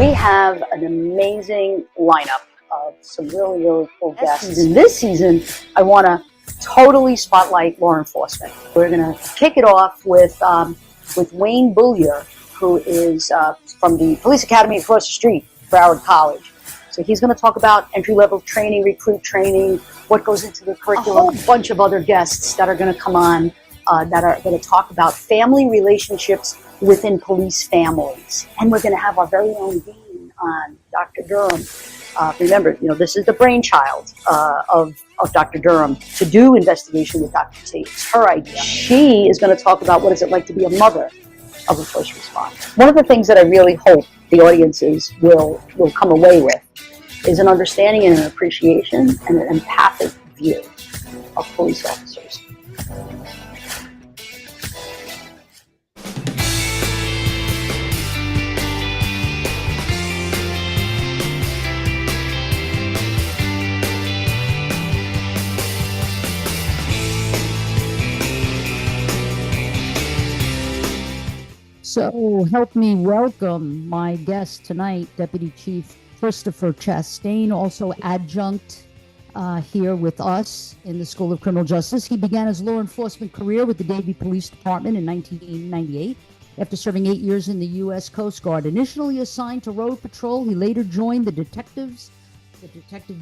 We have an amazing lineup of some really, really cool guests. In this season, I want to totally spotlight law enforcement. We're going to kick it off with Wayne Bullier, who is from the Police Academy across the street, Broward College. So he's going to talk about entry-level training, recruit training, what goes into the curriculum. A whole bunch of other guests that are going to come on that are going to talk about family relationships within police families. And we're going to have our very own dean on, Dr. Durham. Remember, this is the brainchild of Dr. Durham to do investigation with Dr. T. It's her idea. She is going to talk about what is it like to be a mother of a first responder. One of the things that I really hope the audiences will come away with is an understanding and an appreciation and an empathic view of police officers. So help me welcome my guest tonight, Deputy Chief Christopher Chastain, also adjunct here with us in the School of Criminal Justice. He began his law enforcement career with the Davie Police Department in 1998. After serving 8 years in the U.S. Coast Guard, initially assigned to road patrol, he later joined the Detective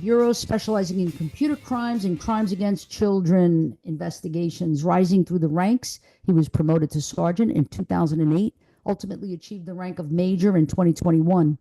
Bureau, specializing in computer crimes and crimes against children investigations. Rising through the ranks, he was promoted to sergeant in 2008, ultimately achieved the rank of major in 2021.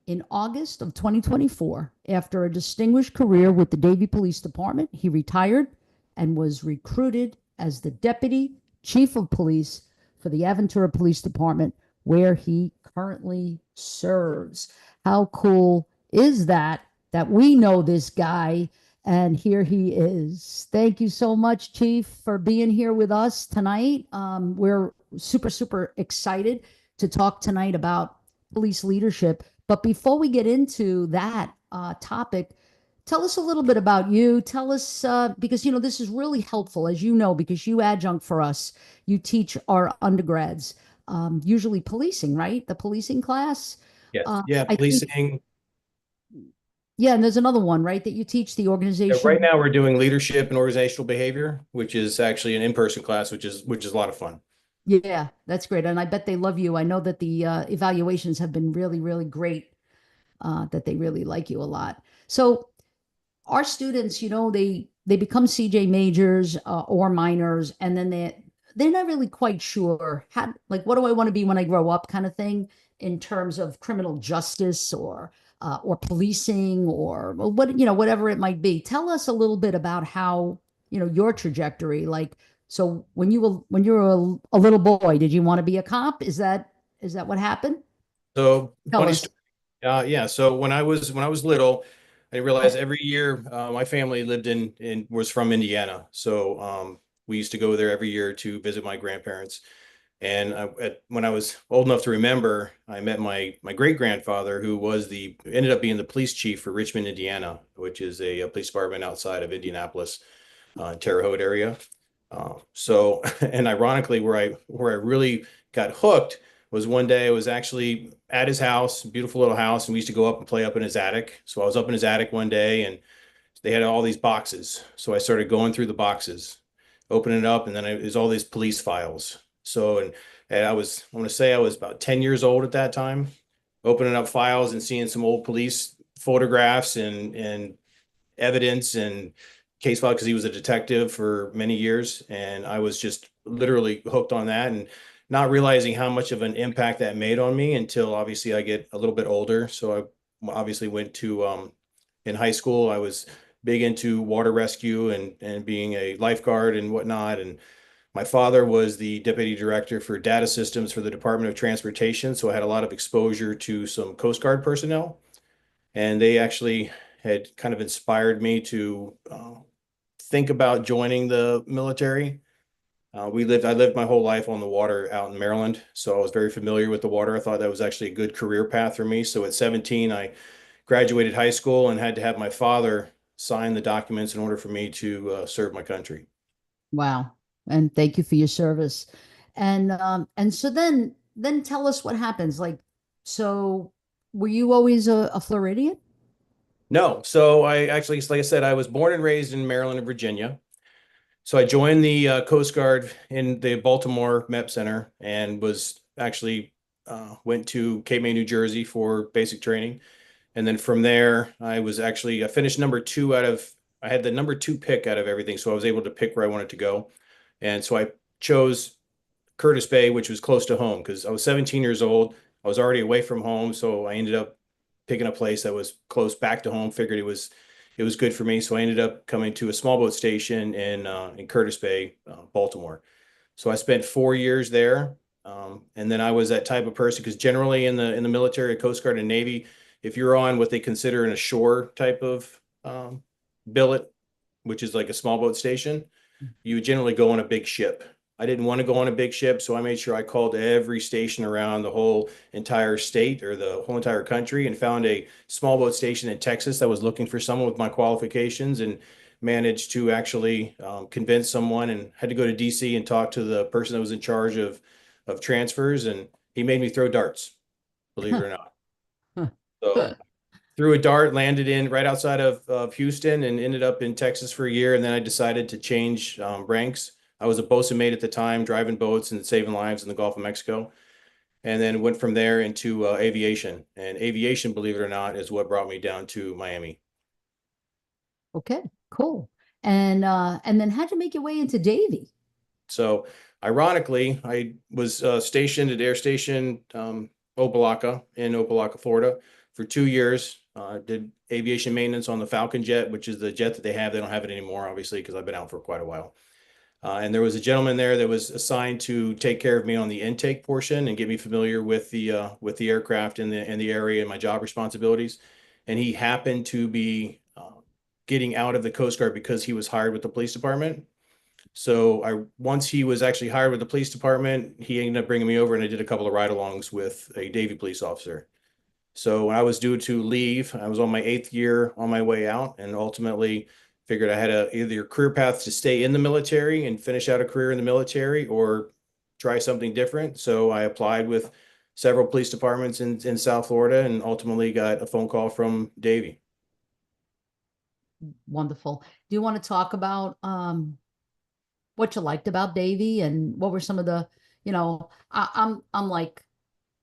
In August of 2024, after a distinguished career with the Davie Police Department, he retired and was recruited as the Deputy Chief of Police for the Aventura Police Department, where he currently serves. How cool is that we know this guy, and here he is. Thank you so much, Chief, for being here with us tonight. We're super, super excited to talk tonight about police leadership. But before we get into that topic, tell us a little bit about you. Tell us, because, this is really helpful, as you know, because you adjunct for us. You teach our undergrads, usually policing, right? The policing class? Yes. Policing. Yeah, and there's another one, right, that you teach, the organization. Yeah, right now we're doing leadership and organizational behavior, which is actually an in-person class, which is a lot of fun. Yeah, that's great. And I bet they love you. I know that the evaluations have been really, really great, that they really like you a lot. So our students, they become CJ majors or minors, and then they're not really quite sure how, like, what do I want to be when I grow up, kind of thing, in terms of criminal justice or policing or what, whatever it might be. Tell us a little bit about how, your trajectory, like, so when you were a little boy, did you want to be a cop? Is that what happened? So funny story. Yeah. So when I was little, I realized every year my family was from Indiana. So we used to go there every year to visit my grandparents. And when I was old enough to remember, I met my great-grandfather, who ended up being the police chief for Richmond, Indiana, which is a police department outside of Indianapolis, Terre Haute area. And ironically, where I really got hooked was one day I was actually at his house, beautiful little house, and we used to go up and play up in his attic. So I was up in his attic one day, and they had all these boxes. So I started going through the boxes, opening it up, and then it was all these police files. So, and I want to say I was about 10 years old at that time, opening up files and seeing some old police photographs and evidence and case file, because he was a detective for many years. And I was just literally hooked on that and not realizing how much of an impact that made on me until obviously I get a little bit older. So I obviously went to, in high school, I was big into water rescue and being a lifeguard and whatnot. And my father was the deputy director for data systems for the Department of Transportation. So I had a lot of exposure to some Coast Guard personnel, and they actually had kind of inspired me to think about joining the military. I lived my whole life on the water out in Maryland, so I was very familiar with the water. I thought that was actually a good career path for me. So at 17, I graduated high school and had to have my father sign the documents in order for me to serve my country. Wow. And thank you for your service. And so then tell us what happens. Like, so were you always a Floridian? No, so I actually, like I said, I was born and raised in Maryland and Virginia. So I joined the Coast Guard in the Baltimore MEP Center and was actually went to Cape May, New Jersey for basic training. And then from there, I finished number 2 out of, I had the number 2 pick out of everything. So I was able to pick where I wanted to go. And so I chose Curtis Bay, which was close to home because I was 17 years old. I was already away from home. So I ended up picking a place that was close back to home, figured it was good for me. So I ended up coming to a small boat station in Curtis Bay, Baltimore. So I spent 4 years there. And then I was that type of person because generally in the military, Coast Guard and Navy, if you're on what they consider an ashore type of billet, which is like a small boat station, you would generally go on a big ship. I didn't want to go on a big ship, so I made sure I called every station around the whole entire state or the whole entire country and found a small boat station in Texas that was looking for someone with my qualifications and managed to actually convince someone and had to go to DC and talk to the person that was in charge of transfers, and he made me throw darts, believe it or not. So threw a dart, landed in right outside of Houston, and ended up in Texas for a year. And then I decided to change ranks. I was a bosun mate at the time, driving boats and saving lives in the Gulf of Mexico. And then went from there into aviation. And aviation, believe it or not, is what brought me down to Miami. Okay, cool. And then how'd you make your way into Davie? So, ironically, I was stationed at Air Station Opelika in Opelika, Florida, for 2 years. Did aviation maintenance on the Falcon jet, which is the jet that they have. They don't have it anymore, obviously, because I've been out for quite a while. And there was a gentleman there that was assigned to take care of me on the intake portion and get me familiar with the aircraft and the area and my job responsibilities. And he happened to be getting out of the Coast Guard because he was hired with the police department. So once he was actually hired with the police department, he ended up bringing me over, and I did a couple of ride-alongs with a Davie police officer. So when I was due to leave, I was on my 8th year on my way out, and ultimately figured I had either a career path to stay in the military and finish out a career in the military or try something different. So I applied with several police departments in South Florida and ultimately got a phone call from Davie. Wonderful. Do you want to talk about what you liked about Davie and what were some of the, I'm like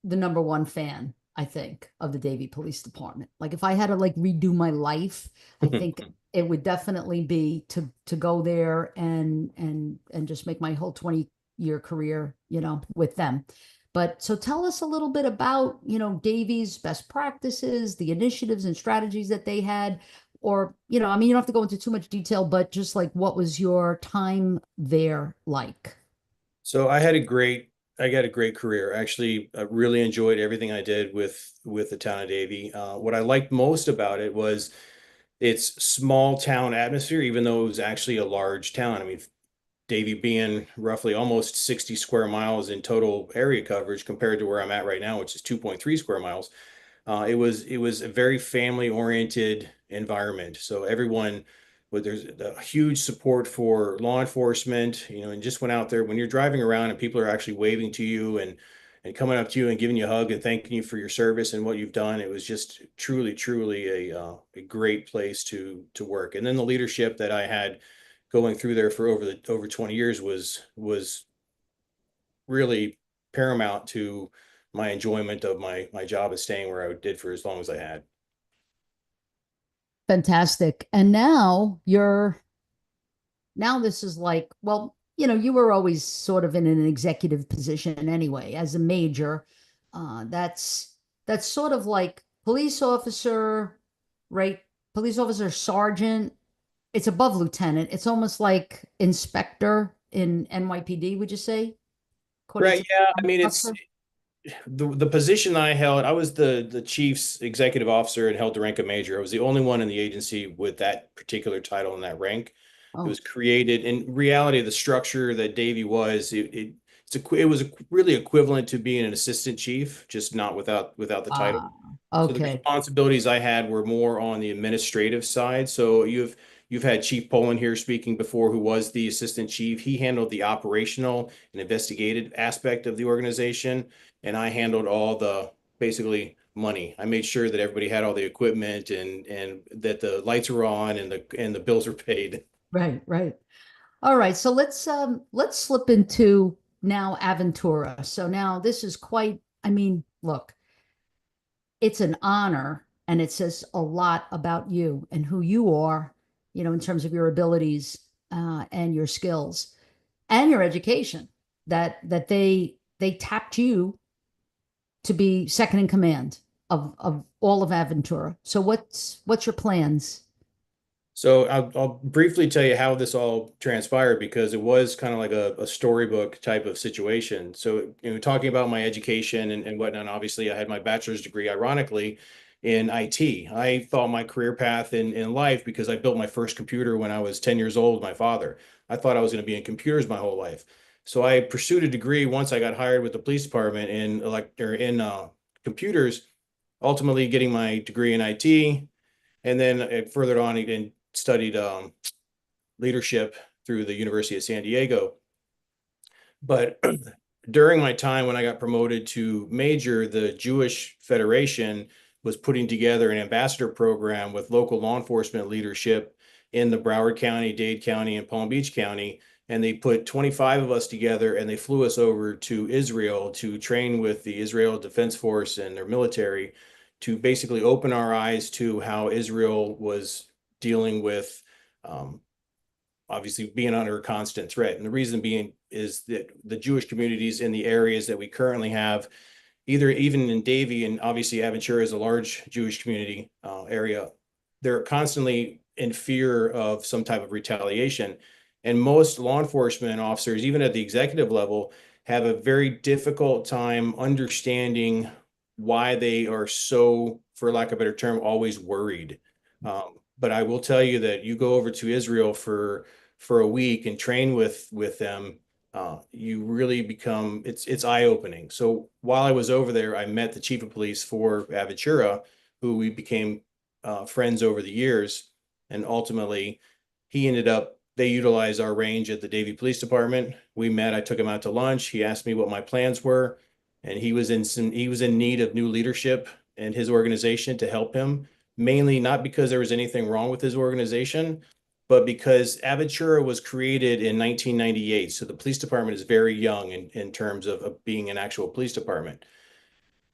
the number one fan, I think, of the Davie Police Department. Like if I had to like redo my life, I think it would definitely be to go there and just make my whole 20-year career, with them. But so tell us a little bit about, Davie's best practices, the initiatives and strategies that they had, or, I mean, you don't have to go into too much detail, but just like what was your time there like? So I got a great career. Actually, I really enjoyed everything I did with the town of Davie. What I liked most about it was its small town atmosphere, even though it was actually a large town. I mean, Davie being roughly almost 60 square miles in total area coverage compared to where I'm at right now, which is 2.3 square miles. It was a very family oriented environment. So everyone, but there's a huge support for law enforcement, and just went out there when you're driving around and people are actually waving to you and coming up to you and giving you a hug and thanking you for your service and what you've done. It was just truly, truly a great place to work. And then the leadership that I had going through there for over 20 years was really paramount to my enjoyment of my job and staying where I did for as long as I had. Fantastic. And now this is like, well, you were always sort of in an executive position anyway, as a major. That's sort of like police officer, right? Police officer, sergeant. It's above lieutenant. It's almost like inspector in NYPD, would you say? According Right. to Yeah. I the mean, it's structure? the position I held. I was the chief's executive officer and held the rank of major. I was the only one in the agency with that particular title and that rank. It Oh, was created in reality. The structure that Davie was, it was really equivalent to being an assistant chief, just not without the title. ah, So the okay. responsibilities I had were more on the administrative side. So you've had Chief Poland here speaking before, who was the assistant chief. He handled the operational and investigative aspect of the organization, and I handled all the basically money. I made sure that everybody had all the equipment and that the lights were on and the bills were paid. Right, right. All right, so let's slip into now Aventura. So now this is quite, I mean, look, it's an honor and it says a lot about you and who you are, you know, in terms of your abilities and your skills and your education that they tapped you to be second in command of all of Aventura. So what's your plans? So I'll briefly tell you how this all transpired because it was kind of like a storybook type of situation. So, you know, talking about my education and whatnot, obviously I had my bachelor's degree, ironically, in IT. I thought my career path in life, because I built my first computer when I was 10 years old, with my father. I thought I was going to be in computers my whole life. So I pursued a degree once I got hired with the police department in computers, ultimately getting my degree in IT. And then further on and studied leadership through the University of San Diego. But during my time when I got promoted to major, the Jewish Federation was putting together an ambassador program with local law enforcement leadership in the Broward County, Dade County, and Palm Beach County. And they put 25 of us together and they flew us over to Israel to train with the Israel Defense Force and their military to basically open our eyes to how Israel was dealing with obviously being under a constant threat. And the reason being is that the Jewish communities in the areas that we currently have, even in Davie, and obviously Aventura is a large Jewish community area, they're constantly in fear of some type of retaliation. And most law enforcement officers, even at the executive level, have a very difficult time understanding why they are so, for lack of a better term, always worried. But I will tell you that you go over to Israel for a week and train with them, you really become, it's eye-opening. So while I was over there, I met the chief of police for Aventura, who we became friends over the years. And ultimately, they utilized our range at the Davie Police Department. We met, I took him out to lunch. He asked me what my plans were, and he was in need of new leadership in his organization to help him, mainly not because there was anything wrong with his organization, but because Aventura was created in 1998. So the police department is very young in terms of being an actual police department.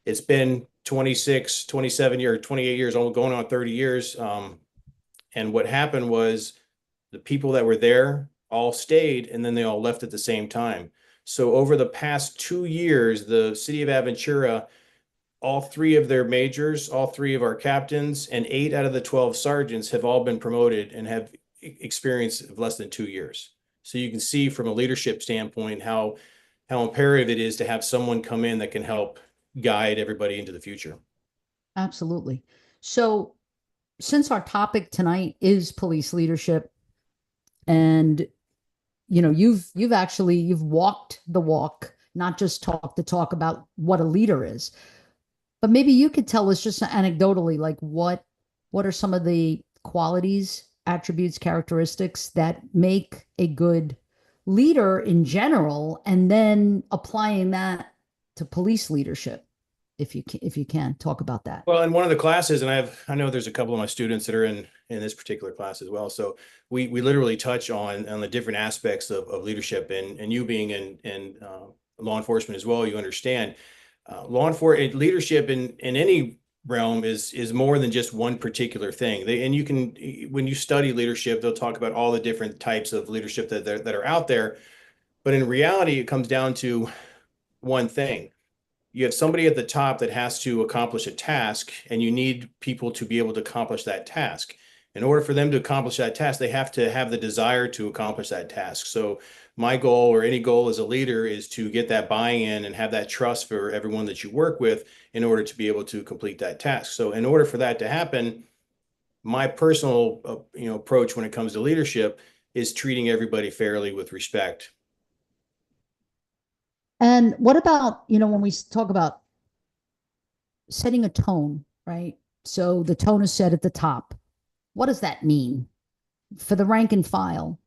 It's been 26, 27 years, 28 years, going on 30 years. And what happened was the people that were there all stayed and then they all left at the same time. So over the past 2 years, the city of Aventura, all three of their majors, all three of our captains, and 8 out of the 12 sergeants have all been promoted and have experience of less than 2 years. So you can see from a leadership standpoint how imperative it is to have someone come in that can help guide everybody into the future. Absolutely. So since our topic tonight is police leadership, and you know, you've walked the walk, not just talk the talk about what a leader is. But maybe you could tell us just anecdotally, like what are some of the qualities, attributes, characteristics that make a good leader in general, and then applying that to police leadership, if you can talk about that. Well, in one of the classes, and I know there's a couple of my students that are in this particular class as well. So we literally touch on the different aspects of leadership, and you being in law enforcement as well, you understand law enforcement leadership in any realm is more than just one particular thing. And you can, when you study leadership, they'll talk about all the different types of leadership that are out there. But in reality, it comes down to one thing. You have somebody at the top that has to accomplish a task, and you need people to be able to accomplish that task. In order for them to accomplish that task, they have to have the desire to accomplish that task. So my goal, or any goal as a leader, is to get that buy-in and have that trust for everyone that you work with in order to be able to complete that task. So in order for that to happen, my personal approach when it comes to leadership is treating everybody fairly with respect. And what about, you know, when we talk about setting a tone, right? So the tone is set at the top. What does that mean for the rank and file?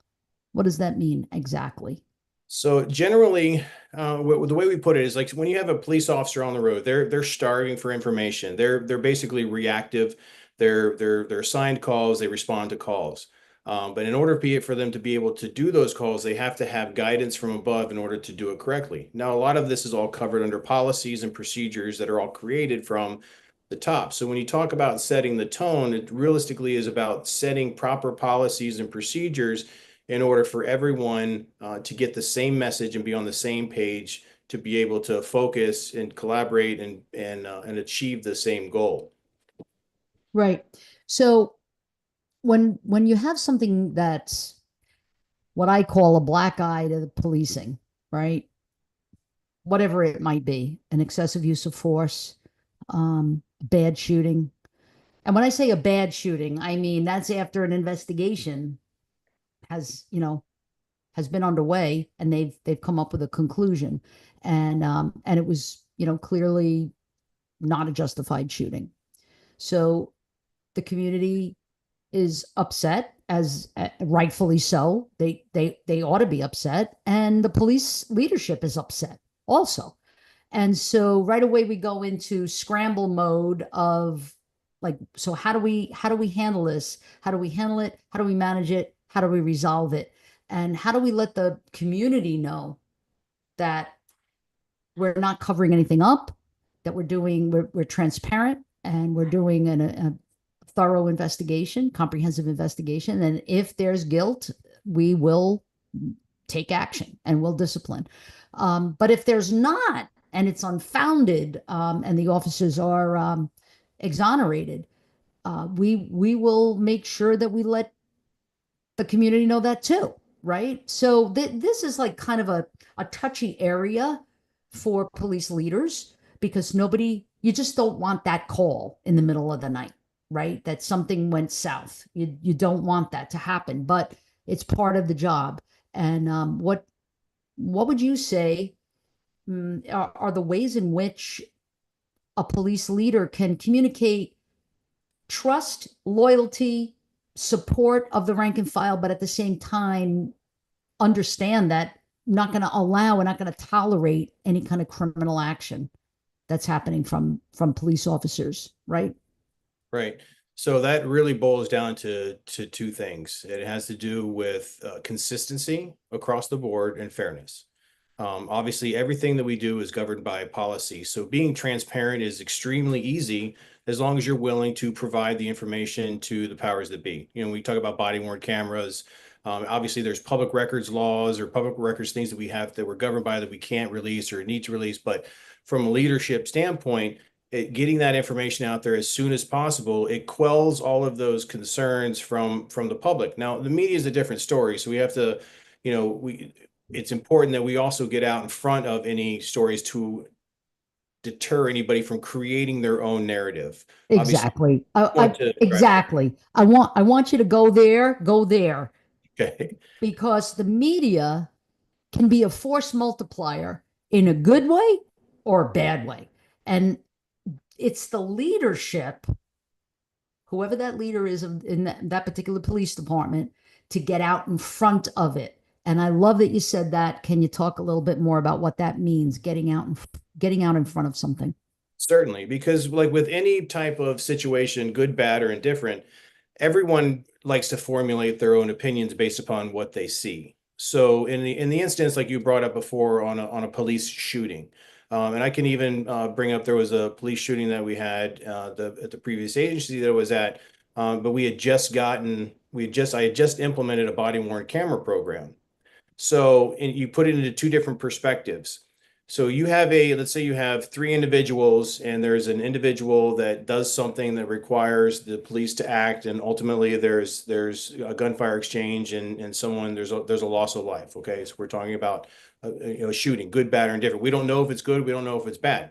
What does that mean exactly? So generally, the way we put it is like when you have a police officer on the road, they're starving for information. They're basically reactive. They're assigned calls. They respond to calls. But in order for them to be able to do those calls, they have to have guidance from above in order to do it correctly. Now, a lot of this is all covered under policies and procedures that are all created from the top. So when you talk about setting the tone, it realistically is about setting proper policies and procedures in order for everyone to get the same message and be on the same page to be able to focus and collaborate and achieve the same goal. Right. So when you have something that's what I call a black eye to the policing, right? Whatever it might be, an excessive use of force, bad shooting. And when I say a bad shooting, I mean that's after an investigation has, has been underway and they've come up with a conclusion. And it was, clearly not a justified shooting. So the community is upset, as rightfully so. They ought to be upset, and the police leadership is upset also. And so right away we go into scramble mode of like, so how do we handle this? How do we handle it? How do we manage it? How do we resolve it? And how do we let the community know that we're not covering anything up, that we're transparent, and we're doing a thorough investigation, comprehensive investigation. And if there's guilt, we will take action and we'll discipline. But if there's not, and it's unfounded, and the officers are exonerated, we will make sure that we let the community know that too, right? So this is like kind of a touchy area for police leaders, because you just don't want that call in the middle of the night, right? That something went south. You don't want that to happen, but it's part of the job. And what would you say are the ways in which a police leader can communicate trust, loyalty, support of the rank and file, but at the same time understand that not going to allow and not going to tolerate any kind of criminal action that's happening from police officers, right? Right. So that really boils down to two things. It has to do with consistency across the board and fairness. Obviously, everything that we do is governed by policy. So being transparent is extremely easy as long as you're willing to provide the information to the powers that be. We talk about body worn cameras. Obviously, there's public records laws or public records things that we have that we're governed by that we can't release or need to release. But from a leadership standpoint, getting that information out there as soon as possible, it quells all of those concerns from the public. Now, the media is a different story, so we have to, it's important that we also get out in front of any stories to deter anybody from creating their own narrative. Exactly. Exactly. I want you to go there, Okay. because the media can be a force multiplier in a good way or a bad way. And it's the leadership, whoever that leader is in that particular police department, to get out in front of it. And I love that you said that. Can you talk a little bit more about what that means, getting out in front of something? Certainly, because like with any type of situation, good, bad, or indifferent, everyone likes to formulate their own opinions based upon what they see. So in the instance like you brought up before on a police shooting, and I can even bring up there was a police shooting that we had at the previous agency that I was at, but I had just implemented a body worn camera program. So and you put it into two different perspectives. So let's say you have three individuals, and there's an individual that does something that requires the police to act, and ultimately there's a gunfire exchange, and there's a loss of life. Okay, so we're talking about shooting, good, bad, or indifferent. We don't know if it's good, we don't know if it's bad.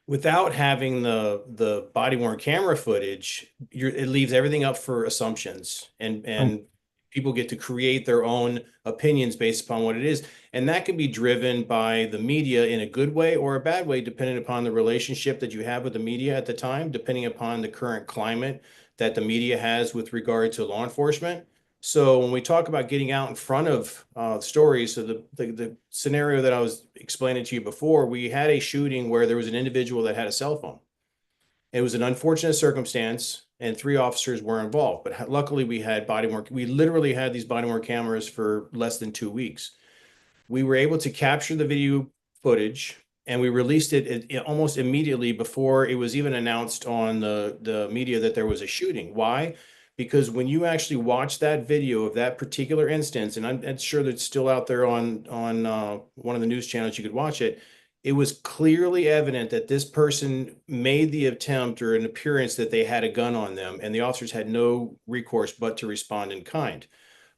Without having the body worn camera footage, it leaves everything up for assumptions, and people get to create their own opinions based upon what it is. And that can be driven by the media in a good way or a bad way, depending upon the relationship that you have with the media at the time, depending upon the current climate that the media has with regard to law enforcement. So when we talk about getting out in front of stories, so the scenario that I was explaining to you before, we had a shooting where there was an individual that had a cell phone. It was an unfortunate circumstance, and 3 officers were involved. But luckily, we had body worn. We literally had these body worn cameras for less than 2 weeks. We were able to capture the video footage, and we released it almost immediately before it was even announced on the media that there was a shooting. Why? Because when you actually watch that video of that particular instance, and I'm sure that it's still out there on one of the news channels, you could watch it. It was clearly evident that this person made the attempt or an appearance that they had a gun on them, and the officers had no recourse but to respond in kind.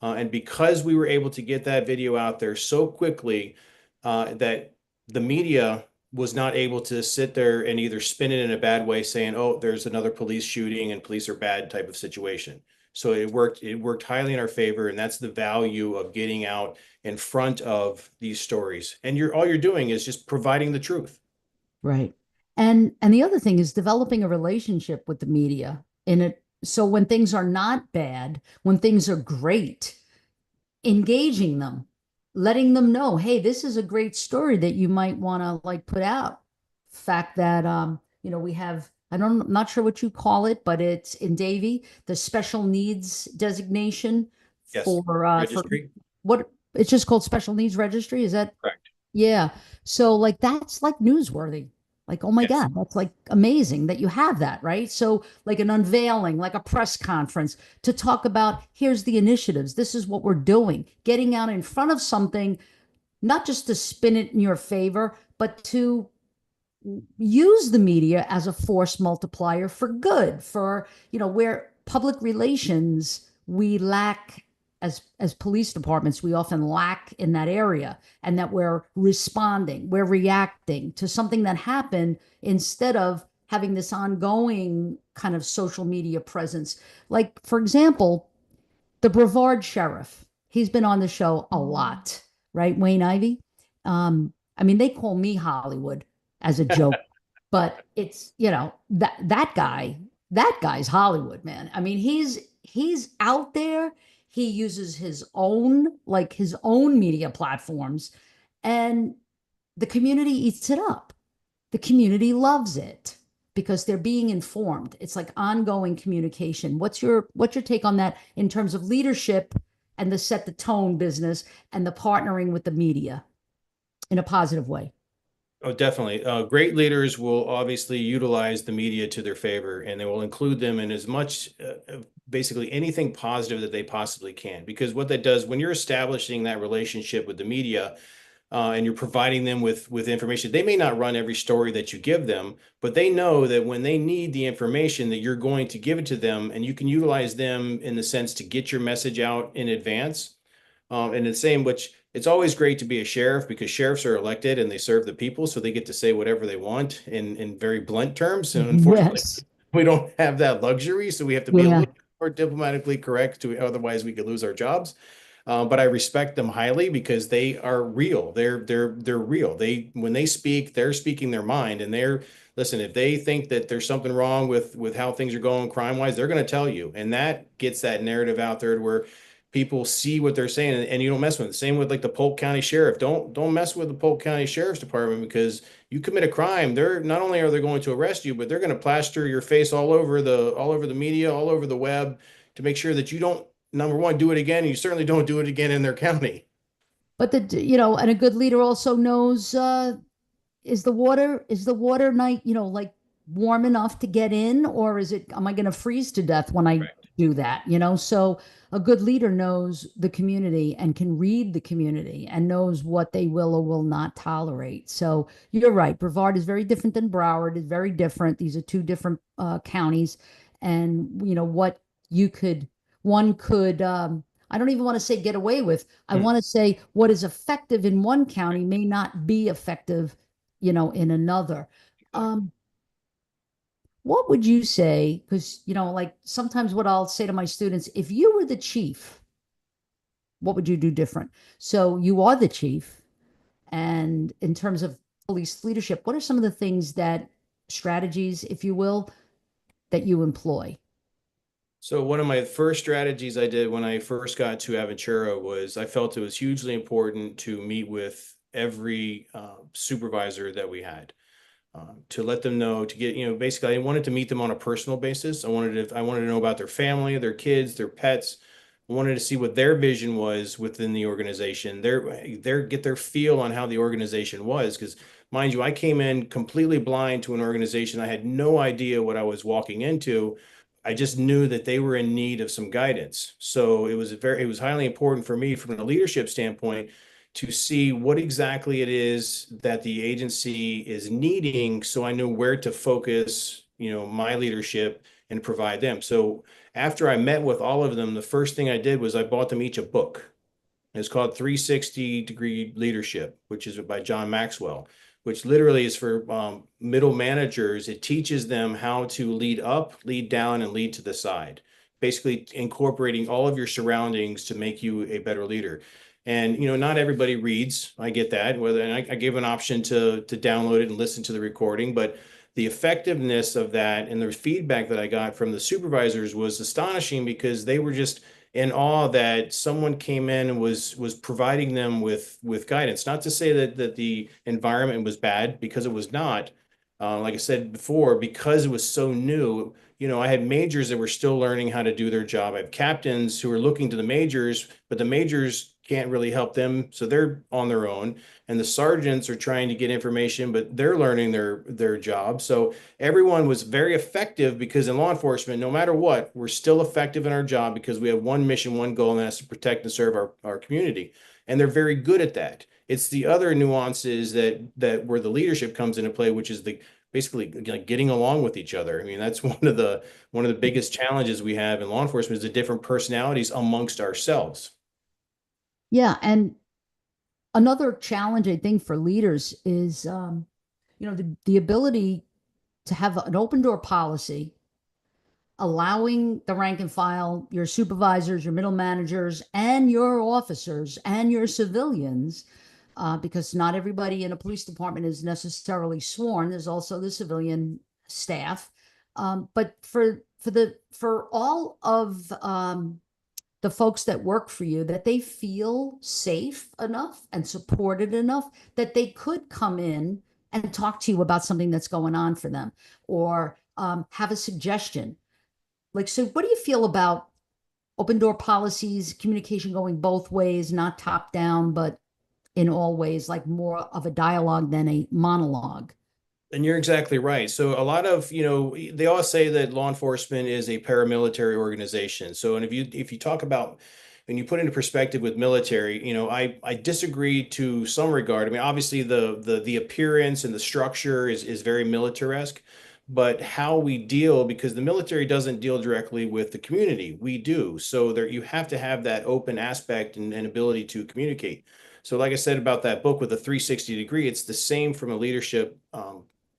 And because we were able to get that video out there so quickly, that the media was not able to sit there and either spin it in a bad way, saying, "Oh, there's another police shooting and police are bad" type of situation. So it worked highly in our favor, and that's the value of getting out in front of these stories. And all you're doing is just providing the truth. Right. And the other thing is developing a relationship with the media in it. So when things are not bad, when things are great, engaging them, letting them know, hey, this is a great story that you might want to like put out. Fact that we have, I'm not sure what you call it, but it's in Davie, the special needs designation Yes. for Registry. what it's just called special needs registry. Is that Correct. yeah. So like that's like newsworthy. Like, oh my Yes. God, that's like amazing that you have that, right? So like an unveiling, like a press conference to talk about here's the initiatives. This is what we're doing. Getting out in front of something, not just to spin it in your favor, but to use the media as a force multiplier for good, for, where public relations we lack as police departments, we often lack in that area, and that we're responding, we're reacting to something that happened instead of having this ongoing kind of social media presence. Like, for example, the Brevard sheriff, he's been on the show a lot, right? Wayne Ivey. I mean, they call me Hollywood as a joke, but it's, that guy's Hollywood, man. I mean, he's out there. He uses his own media platforms, and the community eats it up. The community loves it because they're being informed. It's like ongoing communication. What's your take on that in terms of leadership and the set the tone business and the partnering with the media in a positive way? Oh, definitely. Great leaders will obviously utilize the media to their favor, and they will include them in as much, basically anything positive that they possibly can. Because what that does, when you're establishing that relationship with the media, and you're providing them with information, they may not run every story that you give them, but they know that when they need the information, that you're going to give it to them, and you can utilize them in the sense to get your message out in advance. And the same, which it's always great to be a sheriff because sheriffs are elected and they serve the people, so they get to say whatever they want in very blunt terms. And unfortunately, Yes. we don't have that luxury, so we have to be a Yeah. little more diplomatically correct to otherwise we could lose our jobs. But I respect them highly because they are real. They're real. When they speak, they're speaking their mind, and listen. If they think that there's something wrong with how things are going crime wise, they're going to tell you, and that gets that narrative out there to where people see what they're saying, and you don't mess with it. Same with like the Polk County Sheriff. Don't mess with the Polk County Sheriff's Department because you commit a crime. They're not only are they going to arrest you, but they're going to plaster your face all over the media, all over the web to make sure that you don't, number one, do it again. And you certainly don't do it again in their county. But and a good leader also knows, is the water night, like warm enough to get in, or am I going to freeze to death when I Correct. do that? So a good leader knows the community and can read the community and knows what they will or will not tolerate. So you're right. Brevard is very different than Broward. Is very different. These are two different counties, and what you could one could. I don't even want to say get away with. I Hmm. want to say what is effective in one county may not be effective in another. Um, what would you say? Because, like sometimes what I'll say to my students, if you were the chief, what would you do different? So you are the chief. And in terms of police leadership, what are some of the things strategies, if you will, that you employ? So one of my first strategies I did when I first got to Aventura was I felt it was hugely important to meet with every supervisor that we had, to let them know, to get, basically I wanted to meet them on a personal basis. I wanted to know about their family, their kids, their pets. I wanted to see what their vision was within the organization, get their feel on how the organization was. Because mind you, I came in completely blind to an organization. I had no idea what I was walking into. I just knew that they were in need of some guidance. So it was highly important for me from a leadership standpoint to see what exactly it is that the agency is needing, so I knew where to focus, my leadership and provide them. So after I met with all of them, the first thing I did was I bought them each a book. It's called 360-Degree Leadership, which is by John Maxwell, which literally is for middle managers. It teaches them how to lead up, lead down, and lead to the side, basically incorporating all of your surroundings to make you a better leader. And not everybody reads. I get that. And I gave an option to download it and listen to the recording, but the effectiveness of that and the feedback that I got from the supervisors was astonishing, because they were just in awe that someone came in and was providing them with guidance. Not to say that the environment was bad, because it was not. Like I said before, because it was so new, I had majors that were still learning how to do their job. I have captains who are looking to the majors, but the majors can't really help them, so they're on their own. And the sergeants are trying to get information, but they're learning their job. So everyone was very effective, because in law enforcement, no matter what, we're still effective in our job because we have one mission, one goal, and that's to protect and serve our community. And they're very good at that. It's the other nuances that where the leadership comes into play, which is the basically like getting along with each other. I mean, that's one of the biggest challenges we have in law enforcement, is the different personalities amongst ourselves. Yeah, and another challenging thing for leaders is, the ability to have an open door policy, allowing the rank and file, your supervisors, your middle managers, and your officers and your civilians, because not everybody in a police department is necessarily sworn. There's also the civilian staff, but for all of the folks that work for you, that they feel safe enough and supported enough that they could come in and talk to you about something that's going on for them, or have a suggestion. Like, so what do you feel about open door policies, communication going both ways, not top down, but in all ways, like more of a dialogue than a monologue? And you're exactly right. So a lot of, they all say that law enforcement is a paramilitary organization. So, and if you talk about, and you put into perspective with military, I disagree to some regard. I mean, obviously the appearance and the structure is very militaresque, but how we deal, because the military doesn't deal directly with the community, we do. So there, you have to have that open aspect and ability to communicate. So like I said about that book with the 360 degree, it's the same from a leadership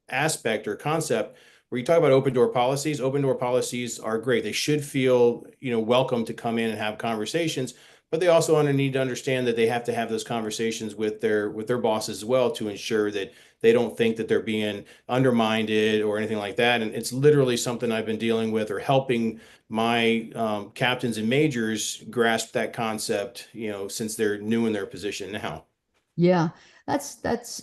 aspect or concept. Where you talk about open door policies are great. They should feel, welcome to come in and have conversations, but they also need to understand that they have to have those conversations with their bosses as well, to ensure that they don't think that they're being undermined or anything like that. And it's literally something I've been dealing with, or helping my captains and majors grasp that concept, since they're new in their position now. Yeah, that's that's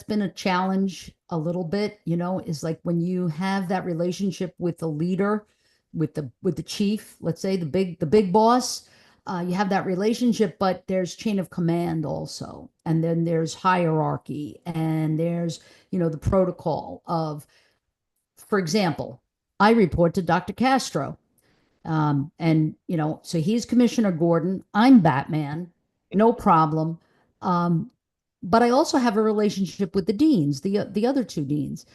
been a challenge a little bit, is like when you have that relationship with the leader, with the chief, let's say the big boss, you have that relationship, but there's chain of command also, and then there's hierarchy, and there's the protocol of, for example, I report to Dr. Castro. And so he's Commissioner Gordon, I'm Batman, no problem. Um, but I also have a relationship with the deans, the other two deans.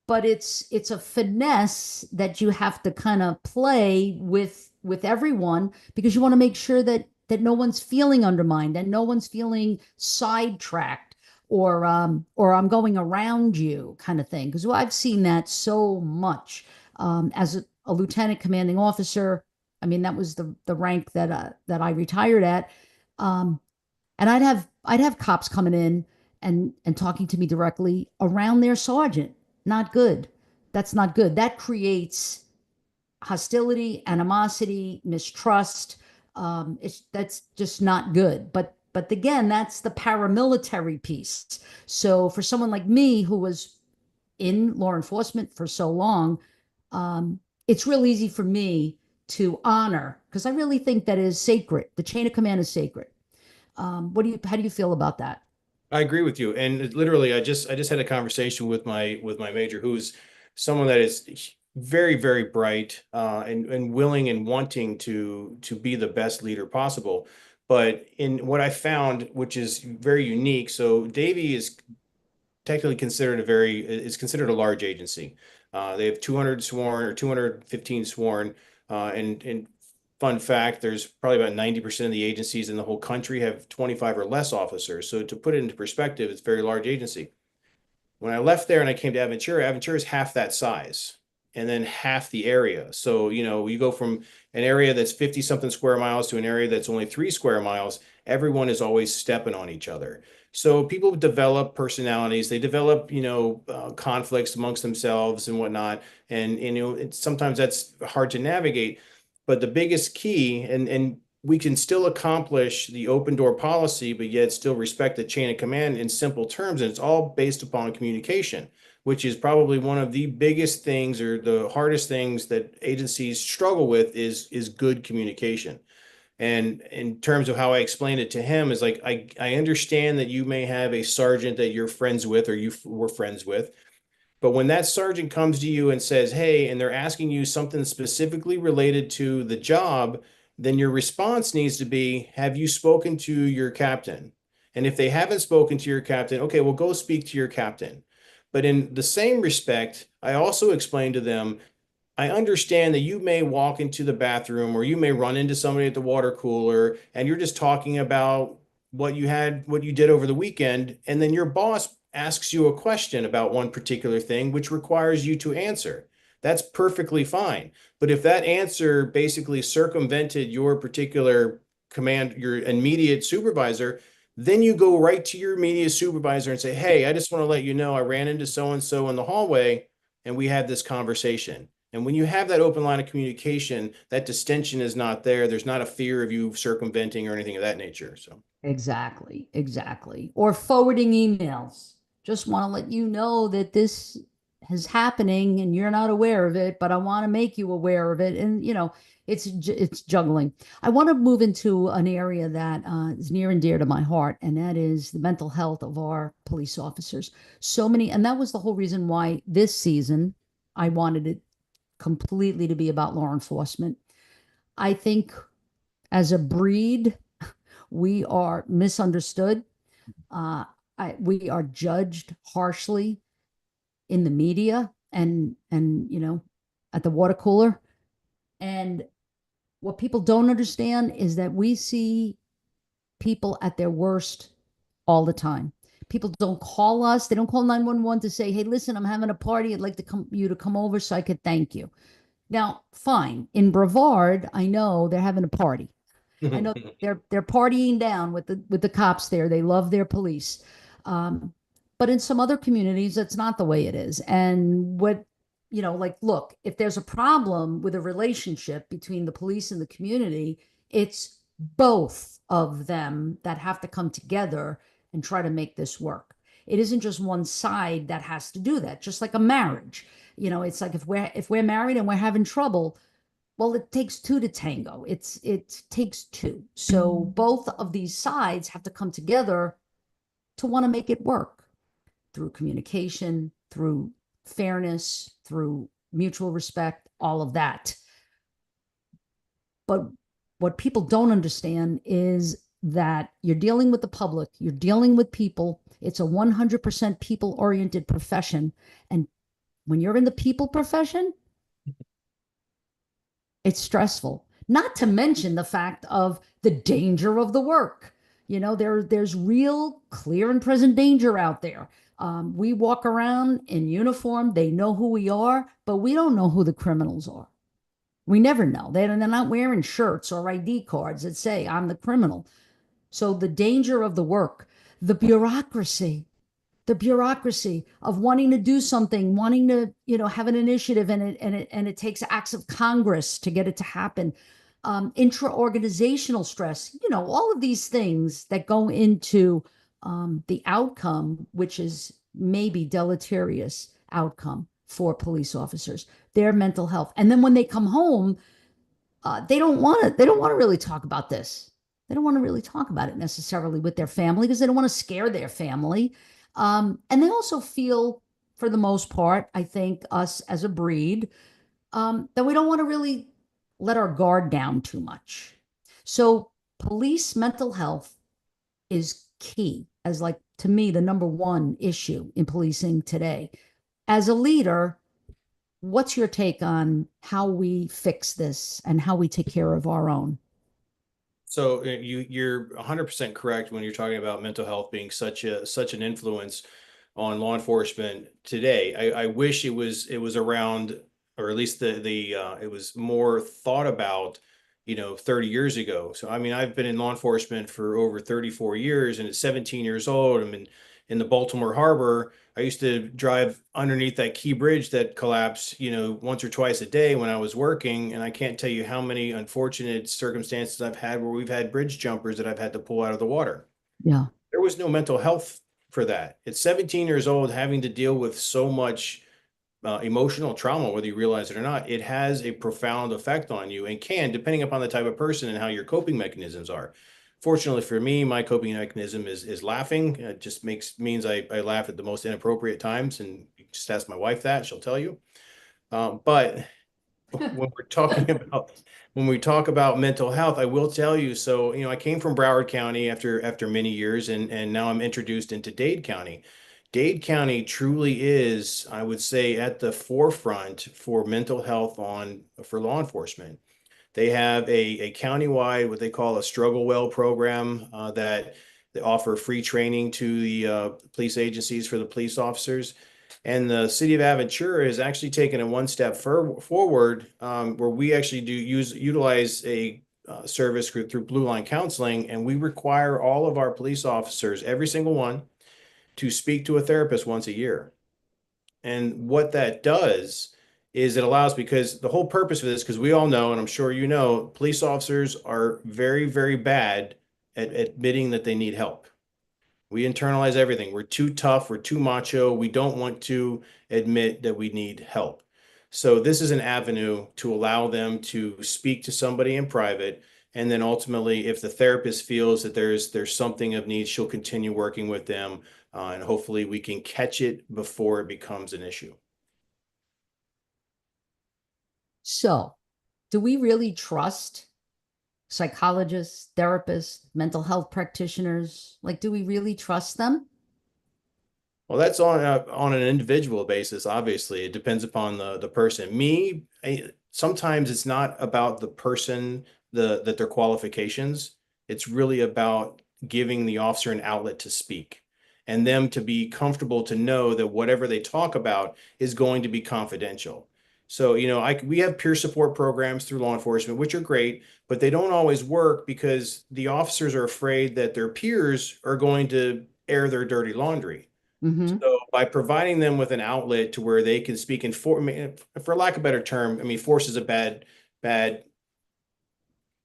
But it's a finesse that you have to kind of play with everyone, because you want to make sure that no one's feeling undermined and no one's feeling sidetracked, or I'm going around you kind of thing. Because I've seen that so much, as a lieutenant commanding officer. I mean, that was the rank that I retired at. Um, and I'd have cops coming in and talking to me directly around their sergeant. Not good. That's not good. That creates hostility, animosity, mistrust. That's just not good. But again, that's the paramilitary piece. So for someone like me who was in law enforcement for so long, it's real easy for me to honor, because I really think that is sacred. The chain of command is sacred. How do you feel about that? I agree with you. And literally, I just had a conversation with my major, who's someone that is very, very bright, and willing and wanting to be the best leader possible. But in what I found, which is very unique, so Davy is technically considered is considered a large agency. They have 200 sworn or 215 sworn, and fun fact, there's probably about 90% of the agencies in the whole country have 25 or less officers. So to put it into perspective, it's a very large agency. When I left there and I came to Aventura, Aventura is half that size and then half the area. So, you go from an area that's 50 something square miles to an area that's only 3 square miles. Everyone is always stepping on each other. So people develop personalities, they develop, conflicts amongst themselves and whatnot. And, sometimes that's hard to navigate. But the biggest key, and we can still accomplish the open door policy, but yet still respect the chain of command in simple terms. And it's all based upon communication, which is probably one of the biggest things or the hardest things that agencies struggle with is good communication. And in terms of how I explained it to him is like, I understand that you may have a sergeant that you're friends with or you were friends with, but when that sergeant comes to you and says, hey, and they're asking you something specifically related to the job, then your response needs to be, have you spoken to your captain? And if they haven't spoken to your captain, okay, well, go speak to your captain. But in the same respect, I also explained to them, I understand that you may walk into the bathroom or you may run into somebody at the water cooler and you're just talking about what you did over the weekend. And then your boss asks you a question about one particular thing, which requires you to answer. That's perfectly fine. But if that answer basically circumvented your particular command, your immediate supervisor, then you go right to your immediate supervisor and say, hey, I just want to let you know I ran into so and so in the hallway and we had this conversation. And when you have that open line of communication, that distension is not there. There's not a fear of you circumventing or anything of that nature. So Exactly, exactly. Or forwarding emails. Just want to let you know that this is happening and you're not aware of it, but I want to make you aware of it. And it's juggling. I want to move into an area that is near and dear to my heart, and that is the mental health of our police officers. So many, and that was the whole reason why this season I wanted it completely to be about law enforcement. I think as a breed, we are misunderstood. Uh, we are judged harshly in the media and at the water cooler. And what people don't understand is that we see people at their worst all the time. People don't call us. They don't call 911 to say, hey, listen, I'm having a party. I'd like you to come over so I could thank you. Now, fine. In Brevard, I know they're having a party. I know they're partying down with the cops there. They love their police. But in some other communities, that's not the way it is. And look, if there's a problem with a relationship between the police and the community, it's both of them that have to come together and try to make this work. It isn't just one side that has to do that, just like a marriage. It's like if we're married and we're having trouble, well, it takes two to tango. It takes two. So both of these sides have to come together to want to make it work through communication, through fairness, through mutual respect, all of that. But what people don't understand is that you're dealing with the public, you're dealing with people. It's a 100% people-oriented profession. And when you're in the people profession, it's stressful, not to mention the fact of the danger of the work. There's real clear and present danger out there. We walk around in uniform. They know who we are, but we don't know who the criminals are. We never know. They're not wearing shirts or ID cards that say, I'm the criminal. So the danger of the work, the bureaucracy, the bureaucracy of wanting to do something, wanting to, have an initiative, and it takes acts of Congress to get it to happen. Intra-organizational stress, all of these things that go into the outcome, which is maybe deleterious outcome for police officers, their mental health. And then when they come home, they don't want to really talk about this. They don't want to really talk about it necessarily with their family because they don't want to scare their family. And they also feel, for the most part, I think us as a breed, that we don't want to really let our guard down too much. So police mental health is key as, like, to me, the number one issue in policing today. As a leader, what's your take on how we fix this and how we take care of our own? So you're 100% correct when you're talking about mental health being such an influence on law enforcement today. I wish it was around, or at least it was more thought about, 30 years ago. So I mean, I've been in law enforcement for over 34 years, and at 17 years old, I'm in the Baltimore Harbor. I used to drive underneath that Key Bridge that collapsed, once or twice a day when I was working. And I can't tell you how many unfortunate circumstances I've had where we've had bridge jumpers that I've had to pull out of the water. Yeah. There was no mental health for that. At 17 years old, having to deal with so much emotional trauma, whether you realize it or not, it has a profound effect on you, and can, depending upon the type of person and how your coping mechanisms are. Fortunately for me, my coping mechanism is laughing. It just means I laugh at the most inappropriate times, and you just ask my wife that, she'll tell you. But when we talk about mental health, I will tell you. So, I came from Broward County after many years, and now I'm introduced into Dade County. Dade County truly is, I would say, at the forefront for mental health for law enforcement. They have a countywide, what they call a struggle well program, that they offer free training to the police agencies for the police officers. And the city of Aventura has actually taken it one step forward, where we actually utilize a service group through Blue Line Counseling, and we require all of our police officers, every single one, to speak to a therapist once a year. And what that does is it allows, because the whole purpose of this, because we all know, and I'm sure you know, police officers are very, very bad at admitting that they need help. We internalize everything. We're too tough. We're too macho. We don't want to admit that we need help. So this is an avenue to allow them to speak to somebody in private. And then ultimately, if the therapist feels that there's something of need, she'll continue working with them. And hopefully we can catch it before it becomes an issue. So, do we really trust psychologists, therapists, mental health practitioners? Like, do we really trust them? Well, that's on an individual basis. Obviously, it depends upon the person. Sometimes it's not about the person, that their qualifications. It's really about giving the officer an outlet to speak, and them to be comfortable to know that whatever they talk about is going to be confidential. So, we have peer support programs through law enforcement, which are great, but they don't always work because the officers are afraid that their peers are going to air their dirty laundry. Mm-hmm. So by providing them with an outlet to where they can speak for lack of a better term, I mean, force is a bad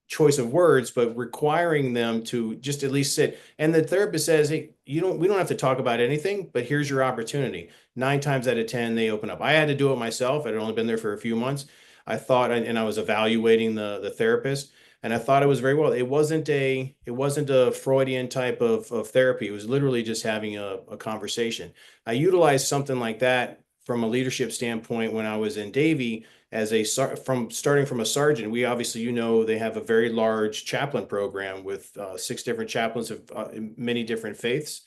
choice of words, but requiring them to just at least sit. And the therapist says, hey, we don't have to talk about anything, but here's your opportunity. 9 times out of 10, they open up. I had to do it myself. I'd only been there for a few months. I thought, and I was evaluating the therapist, and I thought it was very well. It wasn't a Freudian type of therapy. It was literally just having a conversation. I utilized something like that from a leadership standpoint when I was in Davie starting from a sergeant. We obviously, they have a very large chaplain program with 6 different chaplains of many different faiths.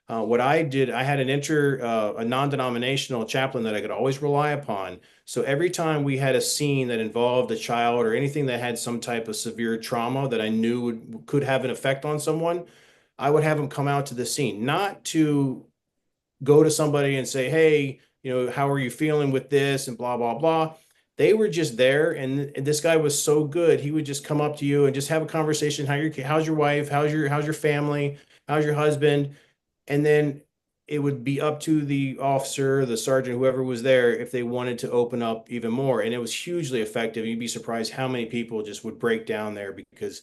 What I did, I had a non-denominational chaplain that I could always rely upon. So every time we had a scene that involved a child or anything that had some type of severe trauma that I knew could have an effect on someone, I would have them come out to the scene, not to go to somebody and say, hey, how are you feeling with this and blah, blah, blah. They were just there. And this guy was so good. He would just come up to you and just have a conversation. How's your wife? How's your family? How's your husband? And then it would be up to the officer, the sergeant, whoever was there, if they wanted to open up even more. And it was hugely effective. You'd be surprised how many people just would break down there because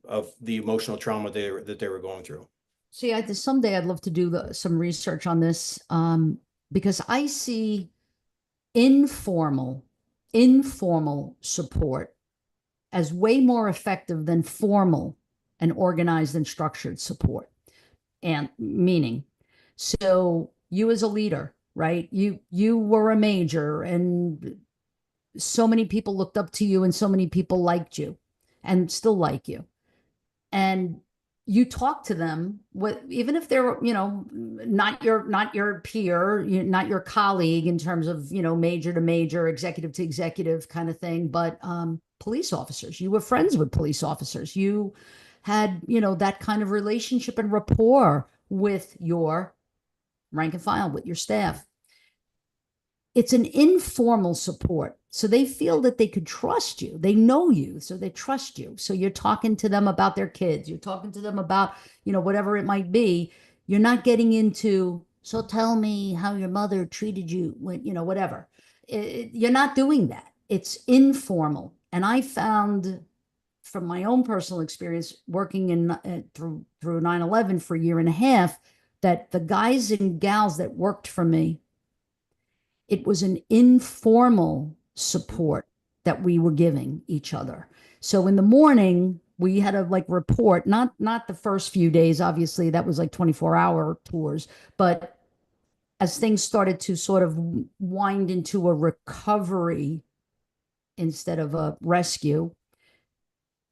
of the emotional trauma that they were going through. See, someday I'd love to do some research on this, because I see informal support as way more effective than formal and organized and structured support. And meaning, so you as a leader, right? You were a major, and so many people looked up to you, and so many people liked you and still like you. And you talk to them, even if they're, not your peer, not your colleague in terms of, major to major, executive to executive kind of thing, but police officers. You were friends with police officers. You had, that kind of relationship and rapport with your rank and file, with your staff. It's an informal support. So they feel that they could trust you. They know you, so they trust you. So you're talking to them about their kids. You're talking to them about, whatever it might be. You're not getting into, so tell me how your mother treated you when, whatever. You're not doing that. It's informal. And I found from my own personal experience working through 9/11 for a year and a half, that the guys and gals that worked for me, it was an informal support that we were giving each other. So in the morning, we had to report, not the first few days, obviously, that was 24-hour tours, but as things started to sort of wind into a recovery instead of a rescue,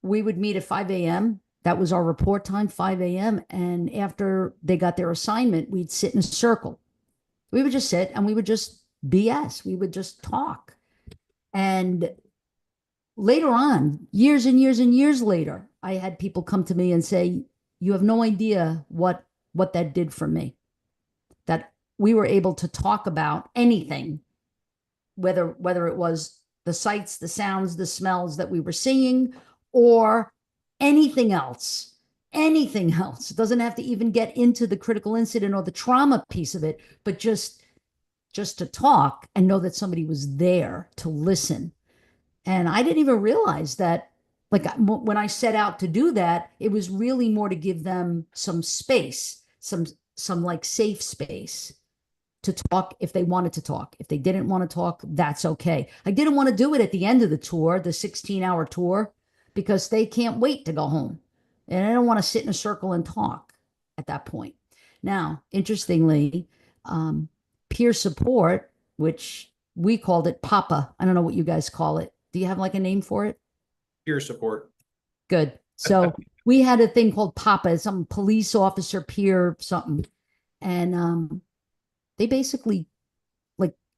we would meet at 5 a.m. That was our report time, 5 a.m. And after they got their assignment, we'd sit in a circle. We would just sit and we would just BS. We would just talk. And later on, years and years and years later, I had people come to me and say, you have no idea what that did for me. That we were able to talk about anything, whether it was the sights, the sounds, the smells that we were seeing, or anything else. Anything else. It doesn't have to even get into the critical incident or the trauma piece of it, but just to talk and know that somebody was there to listen. And I didn't even realize that, when I set out to do that, it was really more to give them some space, some safe space to talk if they wanted to talk. If they didn't want to talk, that's okay. I didn't want to do it at the end of the tour, the 16-hour tour, because they can't wait to go home. And I don't want to sit in a circle and talk at that point. Now, interestingly, peer support, which we called it PAPA. I don't know what you guys call it. Do you have a name for it? Peer support. Good. So we had a thing called PAPA, some police officer peer something. And they basically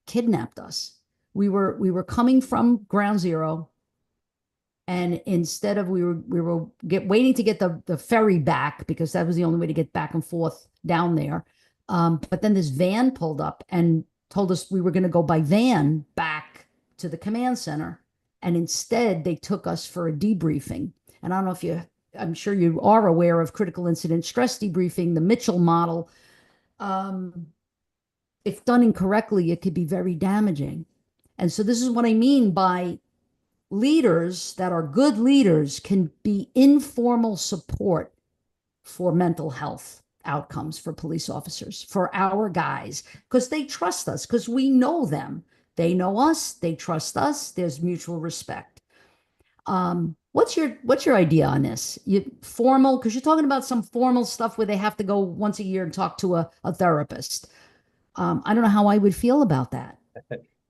kidnapped us. We were coming from ground zero. And instead of we were waiting to get the ferry back, because that was the only way to get back and forth down there. But then this van pulled up and told us we were going to go by van back to the command center. And instead, they took us for a debriefing. And I don't know if I'm sure you are aware of critical incident stress debriefing, the Mitchell model. If done incorrectly, it could be very damaging. And so this is what I mean by leaders that are good leaders can be informal support for mental health outcomes for police officers, for our guys, because they trust us, because we know them. They know us, they trust us, there's mutual respect. What's your idea on this? Formal, because you're talking about some formal stuff where they have to go once a year and talk to a therapist. I don't know how I would feel about that.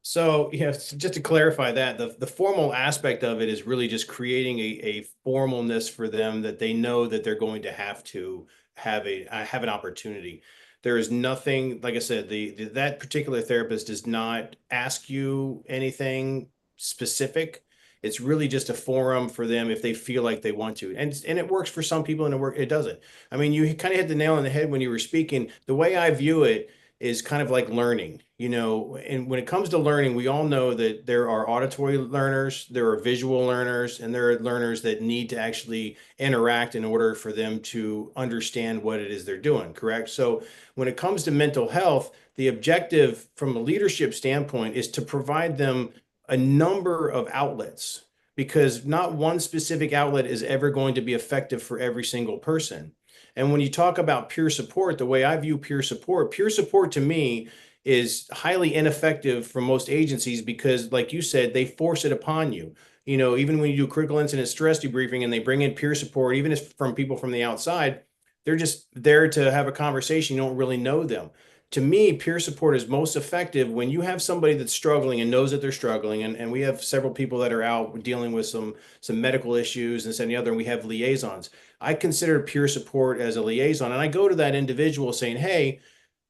So, just to clarify that, the formal aspect of it is really just creating a formalness for them that they know that they're going to have an opportunity. There is nothing, like I said, that particular therapist does not ask you anything specific. It's really just a forum for them if they feel like they want to. And it works for some people and it doesn't. I mean, you kind of hit the nail on the head when you were speaking. The way I view it is kind of like learning, and when it comes to learning, we all know that there are auditory learners, there are visual learners, and there are learners that need to actually interact in order for them to understand what it is they're doing, correct? So when it comes to mental health, the objective from a leadership standpoint is to provide them a number of outlets, because not one specific outlet is ever going to be effective for every single person. And when you talk about peer support, the way I view peer support to me is highly ineffective for most agencies because, like you said, they force it upon you. Even when you do critical incident stress debriefing and they bring in peer support, even if from people from the outside, they're just there to have a conversation. You don't really know them. To me, peer support is most effective when you have somebody that's struggling and knows that they're struggling. And we have several people that are out dealing with some medical issues and this and the other, and we have liaisons. I consider peer support as a liaison, and I go to that individual saying, hey,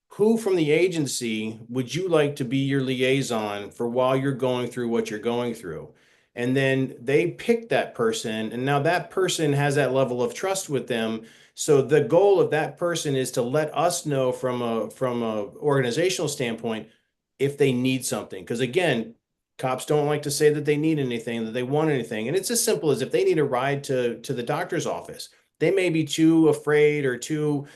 who from the agency would you like to be your liaison for while you're going through what you're going through? And then they pick that person, and now that person has that level of trust with them. So the goal of that person is to let us know from a organizational standpoint if they need something. Because again, cops don't like to say that they need anything, that they want anything. And it's as simple as if they need a ride to the doctor's office. They may be too afraid or too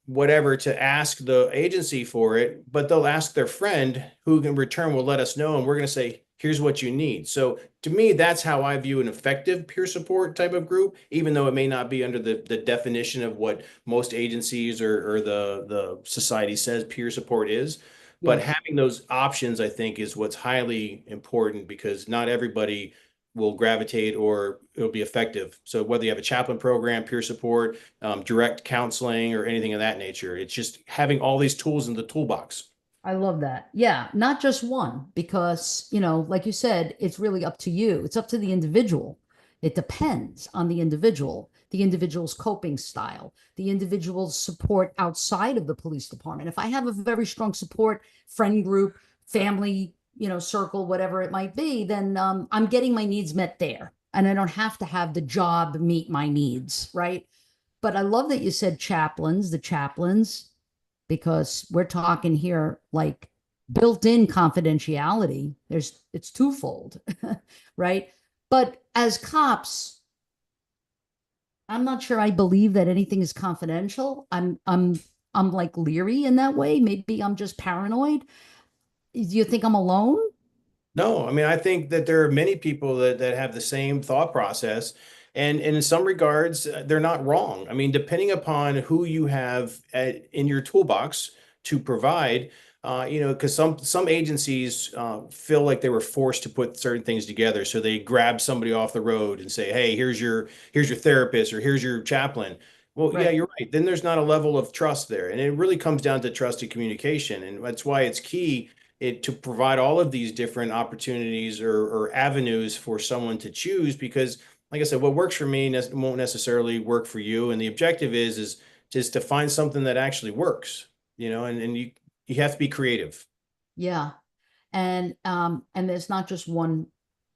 whatever to ask the agency for it, but they'll ask their friend who in return will let us know, and we're going to say, here's what you need. So to me, that's how I view an effective peer support type of group, even though it may not be under the definition of what most agencies or the society says peer support is. But Yes. having those options, I think, is what's highly important, because not everybody will gravitate or it'll be effective. So whether you have a chaplain program, peer support, direct counseling, or anything of that nature, it's just having all these tools in the toolbox. I love that. Yeah, not just one, because, like you said, it's really up to you. It's up to the individual. It depends on the individual's coping style, the individual's support outside of the police department. If I have a very strong support friend group, family, circle, whatever it might be, then I'm getting my needs met there. And I don't have to have the job meet my needs, right? But I love that you said the chaplains, because we're talking here like built-in confidentiality. It's twofold, right? But as cops, I'm not sure I believe that anything is confidential. I'm like leery in that way. Maybe I'm just paranoid. Do you think I'm alone? No, I mean, I think that there are many people that have the same thought process. And in some regards, they're not wrong. I mean, depending upon who you have in your toolbox to provide, because some agencies feel like they were forced to put certain things together. So they grab somebody off the road and say, hey, here's your therapist, or here's your chaplain. Well, yeah, Right. you're right. Then there's not a level of trust there. And it really comes down to trusted communication. And that's why it's key to provide all of these different opportunities or avenues for someone to choose, because like I said, what works for me won't necessarily work for you, and the objective is just to find something that actually works, and you have to be creative. Yeah. And there's not just one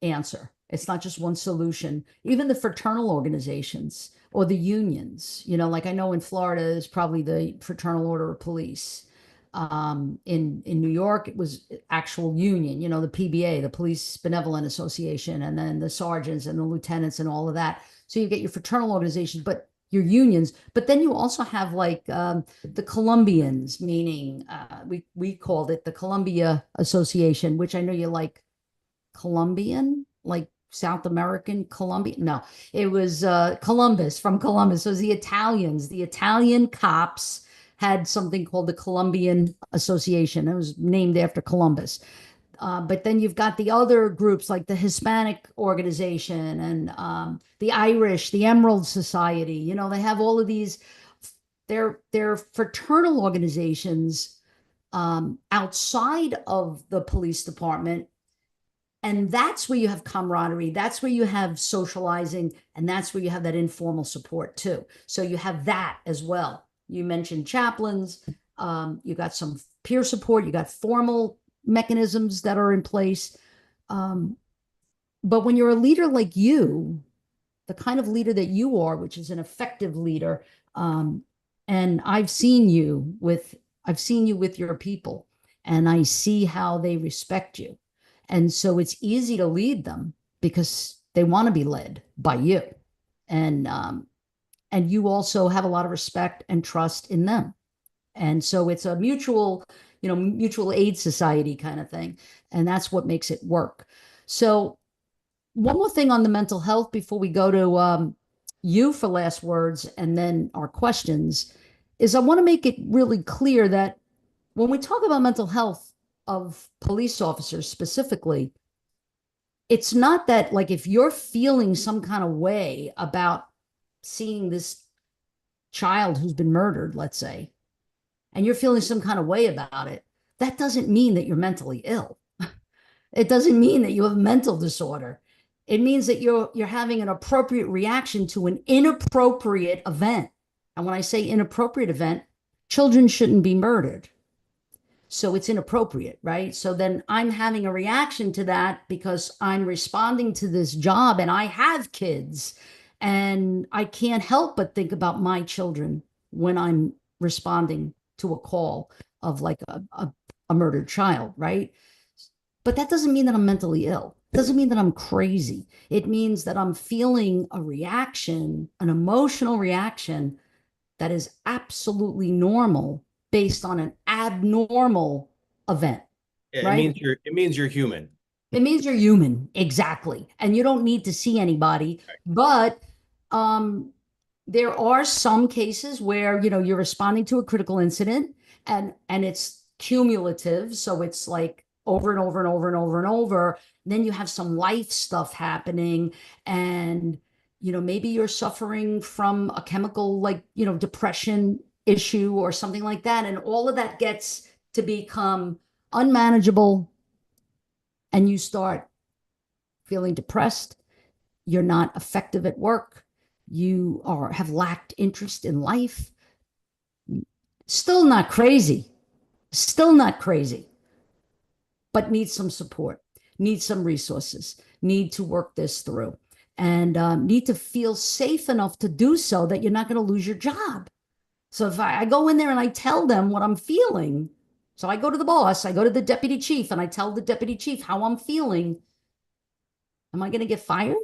answer. It's not just one solution. Even the fraternal organizations or the unions, like I know in Florida is probably the Fraternal Order of Police. In New York, it was actual union, the PBA, the Police Benevolent Association, and then the sergeants and the lieutenants and all of that. So you get your fraternal organizations, but your unions, but then you also have like the Colombians, meaning we called it the Columbia Association, which I know you like. Colombian, like South American Colombian. No, it was Columbus, from Columbus. So it was the Italian cops had something called the Colombian Association. It was named after Columbus. But then you've got the other groups like the Hispanic organization and the Irish, the Emerald Society. They have all of these. They're fraternal organizations outside of the police department, and that's where you have camaraderie. That's where you have socializing, and that's where you have that informal support too. So you have that as well. You mentioned chaplains. You got some peer support. You got formal mechanisms that are in place. But when you're a leader like you, the kind of leader that you are, which is an effective leader, and I've seen you with I've seen you with your people, and I see how they respect you. And so it's easy to lead them because they want to be led by you. And you also have a lot of respect and trust in them. And so it's a mutual, mutual aid society kind of thing. And that's what makes it work. So one more thing on the mental health before we go to you for last words and then our questions is I want to make it really clear that when we talk about mental health of police officers specifically, it's not that like if you're feeling some kind of way about seeing this child who's been murdered, let's say, and you're feeling some kind of way about it, that doesn't mean that you're mentally ill. It doesn't mean that you have a mental disorder. It means that you're having an appropriate reaction to an inappropriate event. And when I say inappropriate event, children shouldn't be murdered. So it's inappropriate, right? So then I'm having a reaction to that because I'm responding to this job and I have kids and I can't help but think about my children when I'm responding to a call of like a murdered child, right? But that doesn't mean that I'm mentally ill. It doesn't mean that I'm crazy. It means that I'm feeling a reaction, an emotional reaction that is absolutely normal based on an abnormal event, Yeah, right? it means you're human. It means you're human, exactly. And you don't need to see anybody. But um, there are some cases where, you're responding to a critical incident and it's cumulative. So it's like over and over and over and over and over. Then you have some life stuff happening and maybe you're suffering from a chemical like, depression issue or something like that. And all of that gets to become unmanageable and you start feeling depressed. You're not effective at work. You have lacked interest in life. Still not crazy. Still not crazy, but need some support, need some resources, need to work this through, and need to feel safe enough to do so that you're not going to lose your job. So if I go in there and I tell them what I'm feeling, so I go to the boss, I go to the deputy chief, and I tell the deputy chief how I'm feeling, am I going to get fired?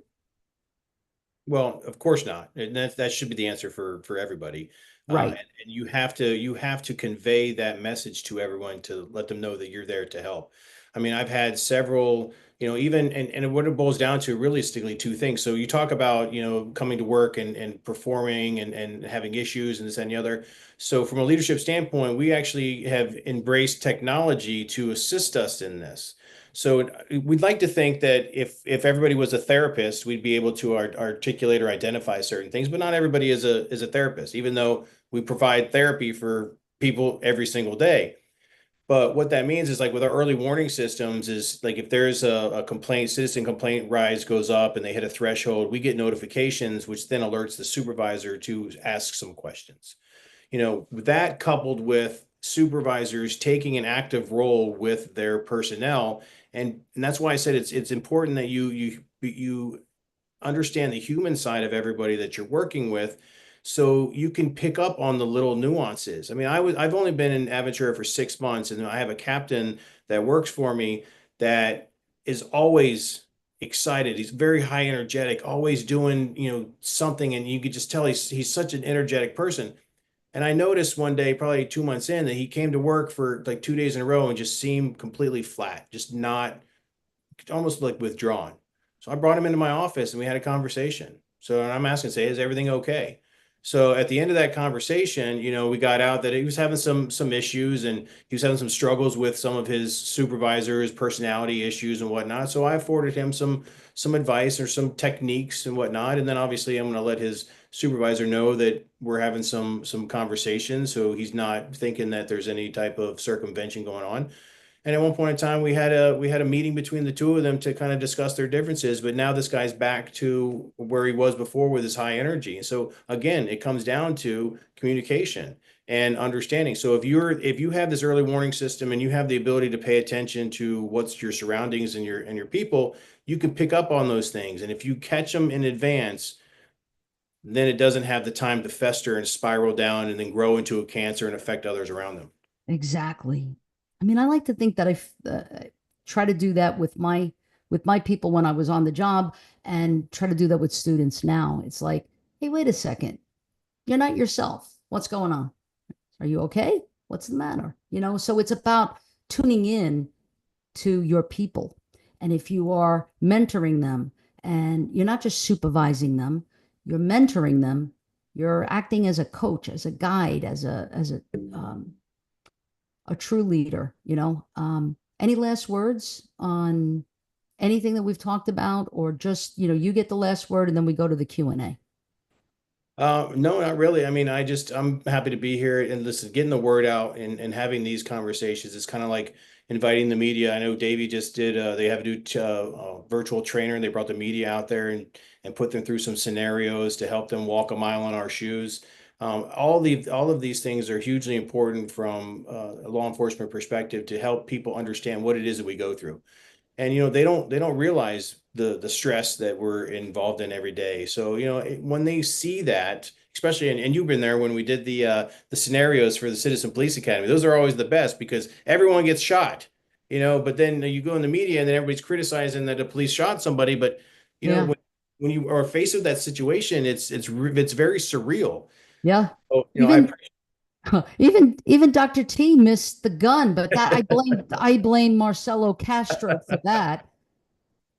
Well, of course not. And that should be the answer for everybody. Right. And you have to convey that message to everyone to let them know that you're there to help. I mean, I've had several, even and what it boils down to realistically two things. So you talk about, coming to work and performing and having issues and this and the other. So from a leadership standpoint, we actually have embraced technology to assist us in this. So we'd like to think that if everybody was a therapist, we'd be able to articulate or identify certain things, but not everybody is a therapist, even though we provide therapy for people every single day. But what that means is like with our early warning systems is like if there's a complaint, citizen complaint rise goes up and they hit a threshold, we get notifications, which then alerts the supervisor to ask some questions. That coupled with supervisors taking an active role with their personnel. And that's why I said it's important that you understand the human side of everybody that you're working with so you can pick up on the little nuances. I mean, I've only been in Aventura for 6 months, and I have a captain that works for me that is always excited. He's very high energetic, always doing, something, and you could just tell he's such an energetic person. And I noticed one day, probably 2 months in, that he came to work for like 2 days in a row and just seemed completely flat, just not, almost like withdrawn. So I brought him into my office and we had a conversation. So I'm asking, say, is everything okay? So at the end of that conversation, we got out that he was having some issues and he was having some struggles with some of his supervisors, personality issues and whatnot. So I afforded him some advice or some techniques and whatnot. And then obviously I'm going to let his supervisor know that we're having some conversations, so he's not thinking that there's any type of circumvention going on. And at one point in time, we had a meeting between the two of them to kind of discuss their differences. But now this guy's back to where he was before with his high energy. So again, it comes down to communication and understanding. So if you have this early warning system and you have the ability to pay attention to what's your surroundings and your people, you can pick up on those things. And if you catch them in advance, then it doesn't have the time to fester and spiral down and then grow into a cancer and affect others around them. Exactly. I mean, I like to think that try to do that with my people when I was on the job, and try to do that with students now. It's like, hey, wait a second. You're not yourself. What's going on? Are you okay? What's the matter? So it's about tuning in to your people. And if you are mentoring them and you're not just supervising them, you're mentoring them, you're acting as a coach, as a guide, a true leader. Any last words on anything that we've talked about, or just, you get the last word and then we go to the Q&A? No, not really. I mean, I'm happy to be here and listen, getting the word out and having these conversations. It's kind of like inviting the media. I know Davey just did, they have a new virtual trainer, and they brought the media out there and put them through some scenarios to help them walk a mile in our shoes. All of these things are hugely important from a law enforcement perspective to help people understand what it is that we go through. And they don't realize the stress that we're involved in every day. So when they see that, especially, and you've been there when we did the scenarios for the Citizen Police Academy, those are always the best because everyone gets shot. But then you go in the media and then everybody's criticizing that the police shot somebody. But you know Yeah. when you are faced with that situation, it's very surreal. Yeah. So I Even even Dr. T missed the gun, but that I blame Marcelo Castro for that.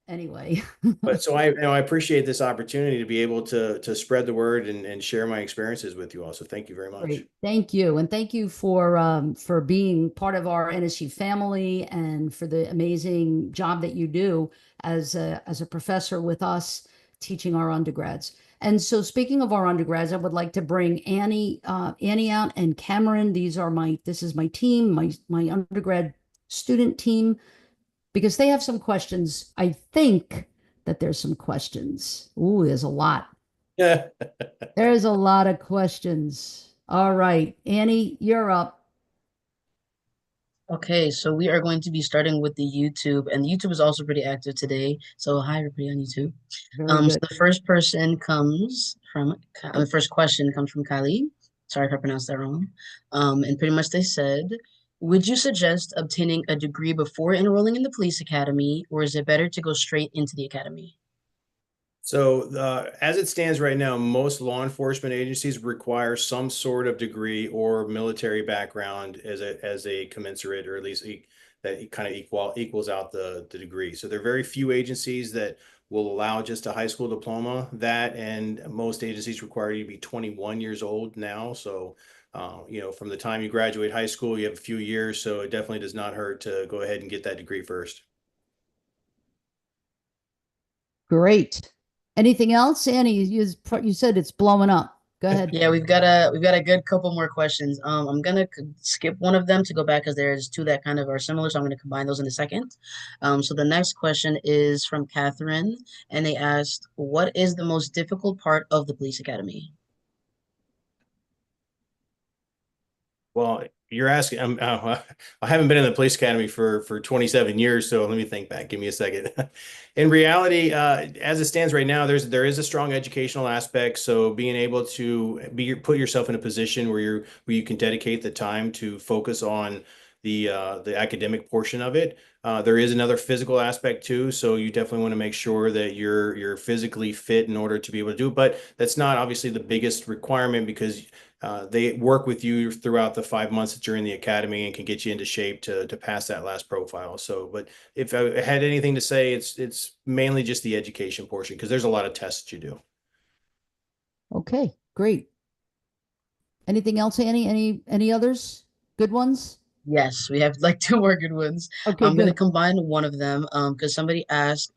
Anyway. But so I appreciate this opportunity to be able to spread the word and share my experiences with you all. So thank you very much. Great. Thank you. And thank you for being part of our NSU family, and for the amazing job that you do as a professor with us, teaching our undergrads. And so, speaking of our undergrads, I would like to bring Annie out, and Cameron. This is my team, my undergrad student team, because they have some questions. I think that there's some questions. Ooh, there's a lot. Yeah. There's a lot of questions. All right, Annie, you're up. Okay, so we are going to be starting with the YouTube, and YouTube is also pretty active today. So hi everybody on YouTube. Very So good. the first person comes from the first question comes from Kylie. Sorry if I pronounced that wrong. And pretty much they said, would you suggest obtaining a degree before enrolling in the police academy, or is it better to go straight into the academy? So, as it stands right now, most law enforcement agencies require some sort of degree or military background as a commensurate, or at least that it kind of equals out the degree. So there are very few agencies that will allow just a high school diploma. That, and most agencies require you to be 21 years old now. So, from the time you graduate high school, you have a few years. So it definitely does not hurt to go ahead and get that degree first. Great. Anything else, Annie? You said it's blowing up. Go ahead. Yeah, we've got a good couple more questions. I'm gonna skip one of them to go back because there's two that kind of are similar, so I'm gonna combine those in a second. So the next question is from Catherine, and they asked, "What is the most difficult part of the police academy?" Well, you're asking. I haven't been in the police academy for 27 years, so let me think back. Give me a second. In reality, as it stands right now, there is a strong educational aspect. So being able to put yourself in a position where you can dedicate the time to focus on the academic portion of it. There is another physical aspect too. So you definitely want to make sure that you're physically fit in order to be able to do it. But that's not obviously the biggest requirement, because they work with you throughout the 5 months that you're in the academy and can get you into shape to pass that last profile. So, but if I had anything to say, it's mainly just the education portion, because there's a lot of tests that you do. Okay, great. Anything else, Annie? Any others? Good ones? Yes, we have like two more good ones. Okay, I'm gonna good. combine one of them because somebody asked,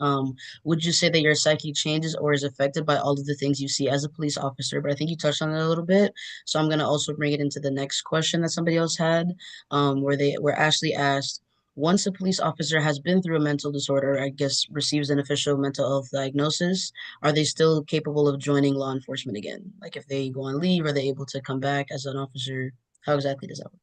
would you say that your psyche changes or is affected by all of the things you see as a police officer? But I think you touched on it a little bit, so I'm gonna also bring it into the next question that somebody else had, where Ashley asked, once a police officer has been through a mental disorder, I guess receives an official mental health diagnosis, are they still capable of joining law enforcement again? Like if they go on leave, are they able to come back as an officer? How exactly does that work?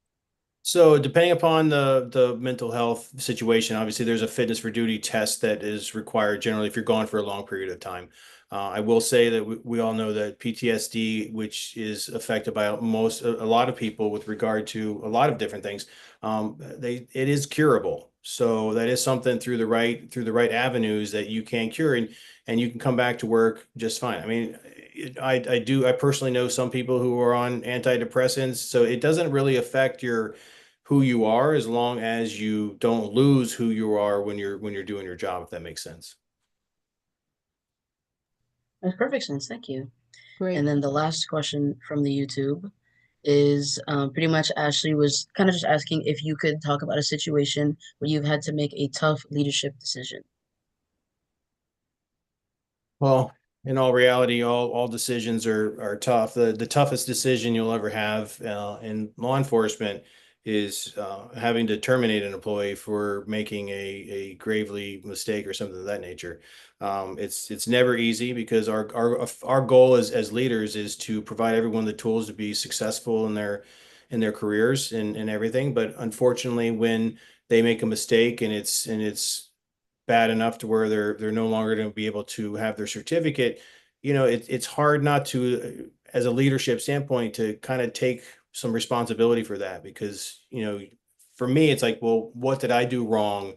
So depending upon the mental health situation, obviously there's a fitness for duty test that is required generally if you're gone for a long period of time. I will say that we all know that PTSD, which is affected by a lot of people with regard to a lot of different things, it is curable. So that is something through the right avenues that you can cure, and you can come back to work just fine. I mean, I personally know some people who are on antidepressants, so it doesn't really affect who you are as long as you don't lose who you are when you're doing your job, if that makes sense. Makes perfect sense. Thank you. Great. And then the last question from the YouTube is pretty much Ashley was kind of just asking if you could talk about a situation where you've had to make a tough leadership decision. Well, in all reality, all decisions are tough. The toughest decision you'll ever have in law enforcement is having to terminate an employee for making a gravely mistake or something of that nature. It's never easy because our goal as leaders is to provide everyone the tools to be successful in their careers and everything. But unfortunately, when they make a mistake and it's bad enough to where they're no longer going to be able to have their certificate, it's hard not to, as a leadership standpoint, to kind of take some responsibility for that, because for me it's like, well, what did I do wrong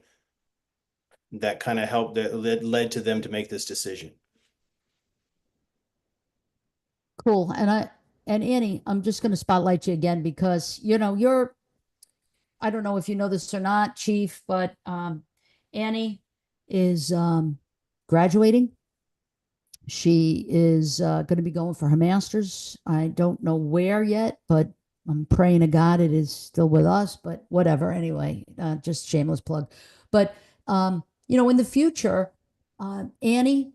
that kind of helped, that led to them to make this decision? Cool. And Annie, I'm just going to spotlight you again because you're, I don't know if you know this or not, Chief, but Annie is graduating. She is going to be going for her master's. I don't know where yet, but I'm praying to God it is still with us, but whatever. Anyway, just shameless plug. But, in the future, Annie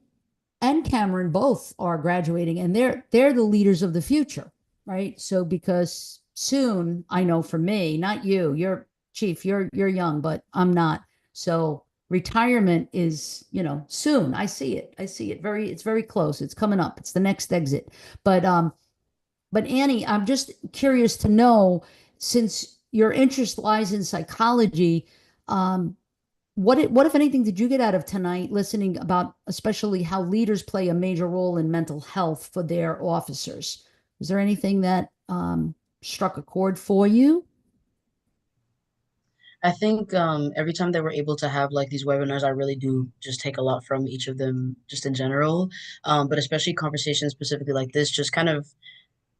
and Cameron both are graduating, and they're the leaders of the future, right? So because soon, I know for me, not you, you're Chief, you're young, but I'm not. So retirement is, soon. I see it. It's very close. It's coming up. It's the next exit. But Annie, I'm just curious to know, since your interest lies in psychology, what if anything did you get out of tonight listening about especially how leaders play a major role in mental health for their officers? Is there anything that struck a chord for you? I think every time that we're able to have like these webinars, I really do just take a lot from each of them just in general. But especially conversations specifically like this, just kind of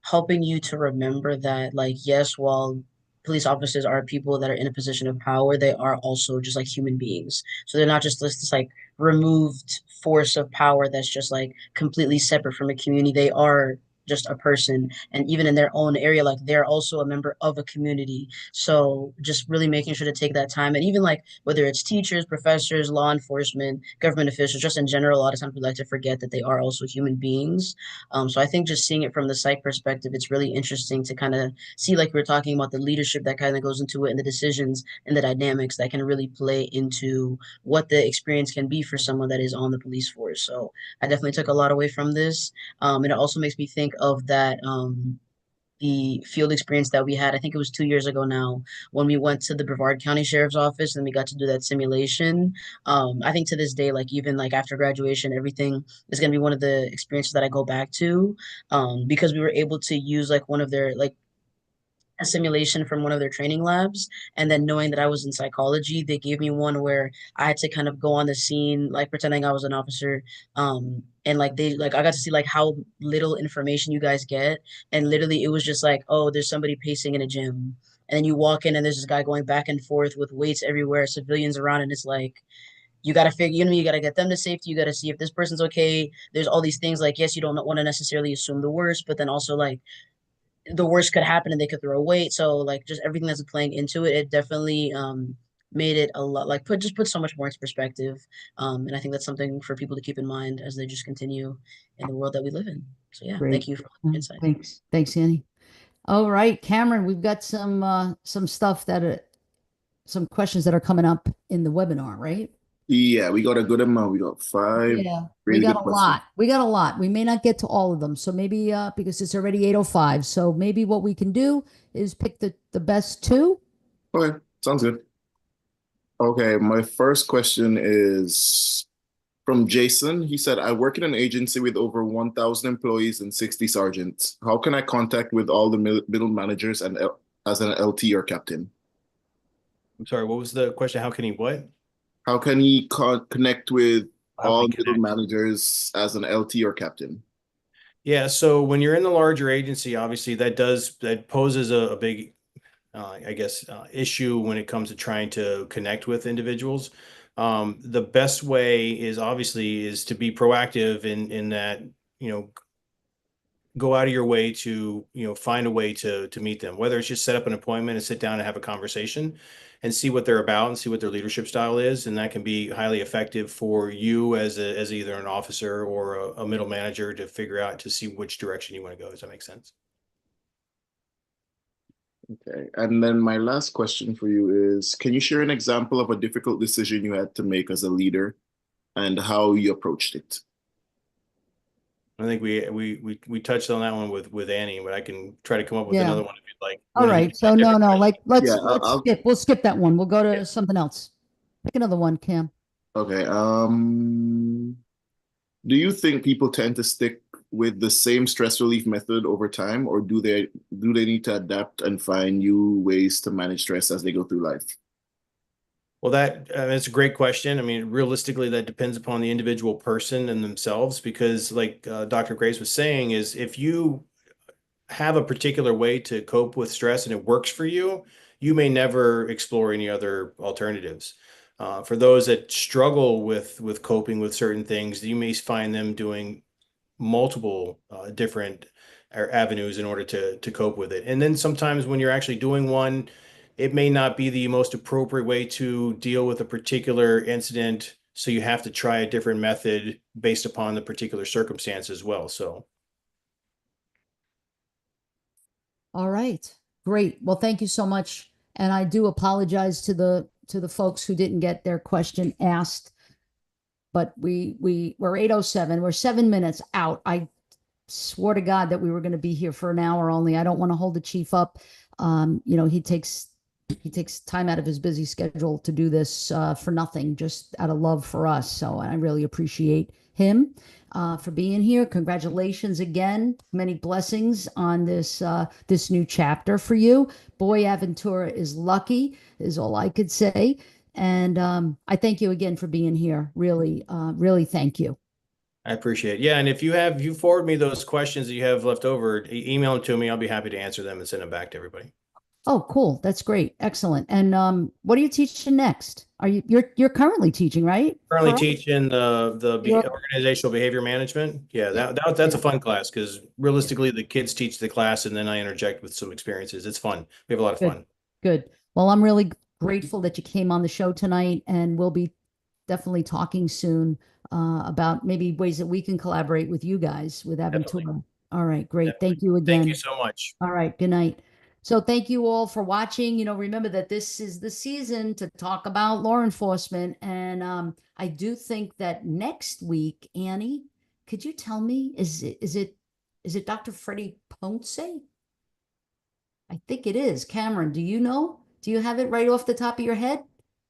helping you to remember that, like, yes, while police officers are people that are in a position of power, they are also just like human beings. So they're not just this like removed force of power that's just like completely separate from a community. They are just a person, and even in their own area, like they're also a member of a community. So just really making sure to take that time, and even like whether it's teachers, professors, law enforcement, government officials, just in general, a lot of times we like to forget that they are also human beings. So I think just seeing it from the psych perspective, it's really interesting to kind of see, like we were talking about, the leadership that kind of goes into it and the decisions and the dynamics that can really play into what the experience can be for someone that is on the police force. So I definitely took a lot away from this. And it also makes me think of that the field experience that we had. I think it was 2 years ago now, when we went to the Brevard County Sheriff's Office and we got to do that simulation. I think to this day, like even like after graduation, everything is gonna be one of the experiences that I go back to, because we were able to use like one of their like a simulation from one of their training labs. And then knowing that I was in psychology, they gave me one where I had to kind of go on the scene, like pretending I was an officer. And like I got to see like how little information you guys get. And literally it was just like, oh, there's somebody pacing in a gym. And then you walk in and there's this guy going back and forth with weights everywhere, civilians around, and it's like, you got to figure, you got to get them to safety. You got to see if this person's okay. There's all these things like, yes, you don't want to necessarily assume the worst, but then also like the worst could happen and they could throw a weight. So like just everything that's playing into it, it definitely made it a lot like put so much more into perspective. And I think that's something for people to keep in mind as they just continue in the world that we live in. So yeah, Great. thank you for the insight. Thanks, Annie. All right, Cameron, we've got some stuff some questions that are coming up in the webinar, right? Yeah, we got a good amount. We got five Yeah, we really got good a questions. lot. We got a lot. We may not get to all of them. So maybe because it's already 8:05. So maybe what we can do is pick the best two. Okay, sounds good. Okay, my first question is, From Jason, he said, I work in an agency with over 1,000 employees and 60 sergeants. How can I contact with all the middle managers and as an LT or captain? I'm sorry, what was the question? How can he what? How can he connect with How can all he middle connect? managers as an LT or captain? Yeah, so when you're in the larger agency, obviously that poses a big, I guess, issue when it comes to trying to connect with individuals. The best way is to be proactive in that, you know, go out of your way to, find a way to meet them, whether it's just set up an appointment and sit down and have a conversation and see what they're about and see what their leadership style is. And that can be highly effective for you as either an officer or a middle manager to figure out to see which direction you want to go. Does that make sense? Okay. And then my last question for you is, can you share an example of a difficult decision you had to make as a leader and how you approached it? I think we touched on that one with Annie, but I can try to come up with Yeah. another one if you'd like. All right. So no, like Yeah, let's I'll skip. We'll skip that one. We'll go to something else. Pick another one, Cam. okay. Do you think people tend to stick with the same stress relief method over time, or do they need to adapt and find new ways to manage stress as they go through life? Well, that's a great question. I mean, realistically, that depends upon the individual person and themselves, because like Dr. Grace was saying, is if you have a particular way to cope with stress and it works for you, you may never explore any other alternatives. For those that struggle with coping with certain things, you may find them doing multiple different avenues in order to cope with it. And then sometimes when you're actually doing one, it may not be the most appropriate way to deal with a particular incident. So you have to try a different method based upon the particular circumstance as well. So. All right. Great. Well, thank you so much. And I do apologize to the folks who didn't get their question asked. But we're 8:07. We're 7 minutes out. I swore to God that we were going to be here for an hour only. I don't want to hold the chief up. He takes time out of his busy schedule to do this for nothing, just out of love for us. So I really appreciate him for being here. Congratulations again. Many blessings on this new chapter for you. Boy, Aventura is lucky, is all I could say. And I thank you again for being here. Really, really thank you. I appreciate it. Yeah, and if you forward me those questions that you have left over, email them to me. I'll be happy to answer them and send them back to everybody. Oh, cool. That's great. Excellent. And what are you teaching next? You're currently teaching, right? Currently Carl? teaching the organizational behavior management. Yeah, that's a fun class because realistically, the kids teach the class and then I interject with some experiences. It's fun. We have a lot of fun. Good. Well, I'm really grateful that you came on the show tonight, and we'll be definitely talking soon about maybe ways that we can collaborate with you guys with Aventura. Definitely. All right, great. Definitely. Thank you again. Thank you so much. All right, good night. So thank you all for watching. Rember that this is the season to talk about law enforcement. And I do think that next week, Annie, could you tell me, is it Dr. Freddie Ponce? I think it is. Cameron, do you know? Do you have it right off the top of your head?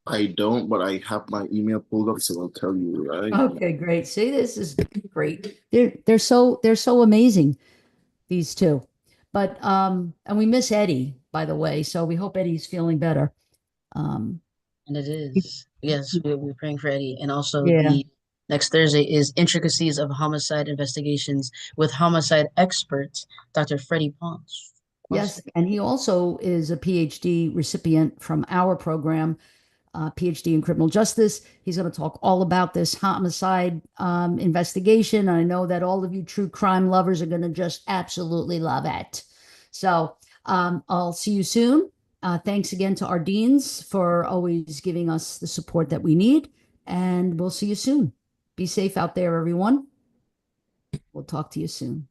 I don't, but I have my email pulled up, so I'll tell you, right? Okay, great. See, this is great. They're so amazing, these two. But and we miss Eddie, by the way. So we hope Eddie's feeling better. And it is. Yes, we're praying for Eddie. And also Yeah. the next Thursday is Intricacies of Homicide Investigations with homicide expert, Dr. Freddie Ponce. Yes, and he also is a PhD recipient from our program, PhD in criminal justice. He's going to talk all about this homicide investigation. I know that all of you true crime lovers are going to just absolutely love it. So I'll see you soon. Thanks again to our deans for always giving us the support that we need. And we'll see you soon. Be safe out there, everyone. We'll talk to you soon.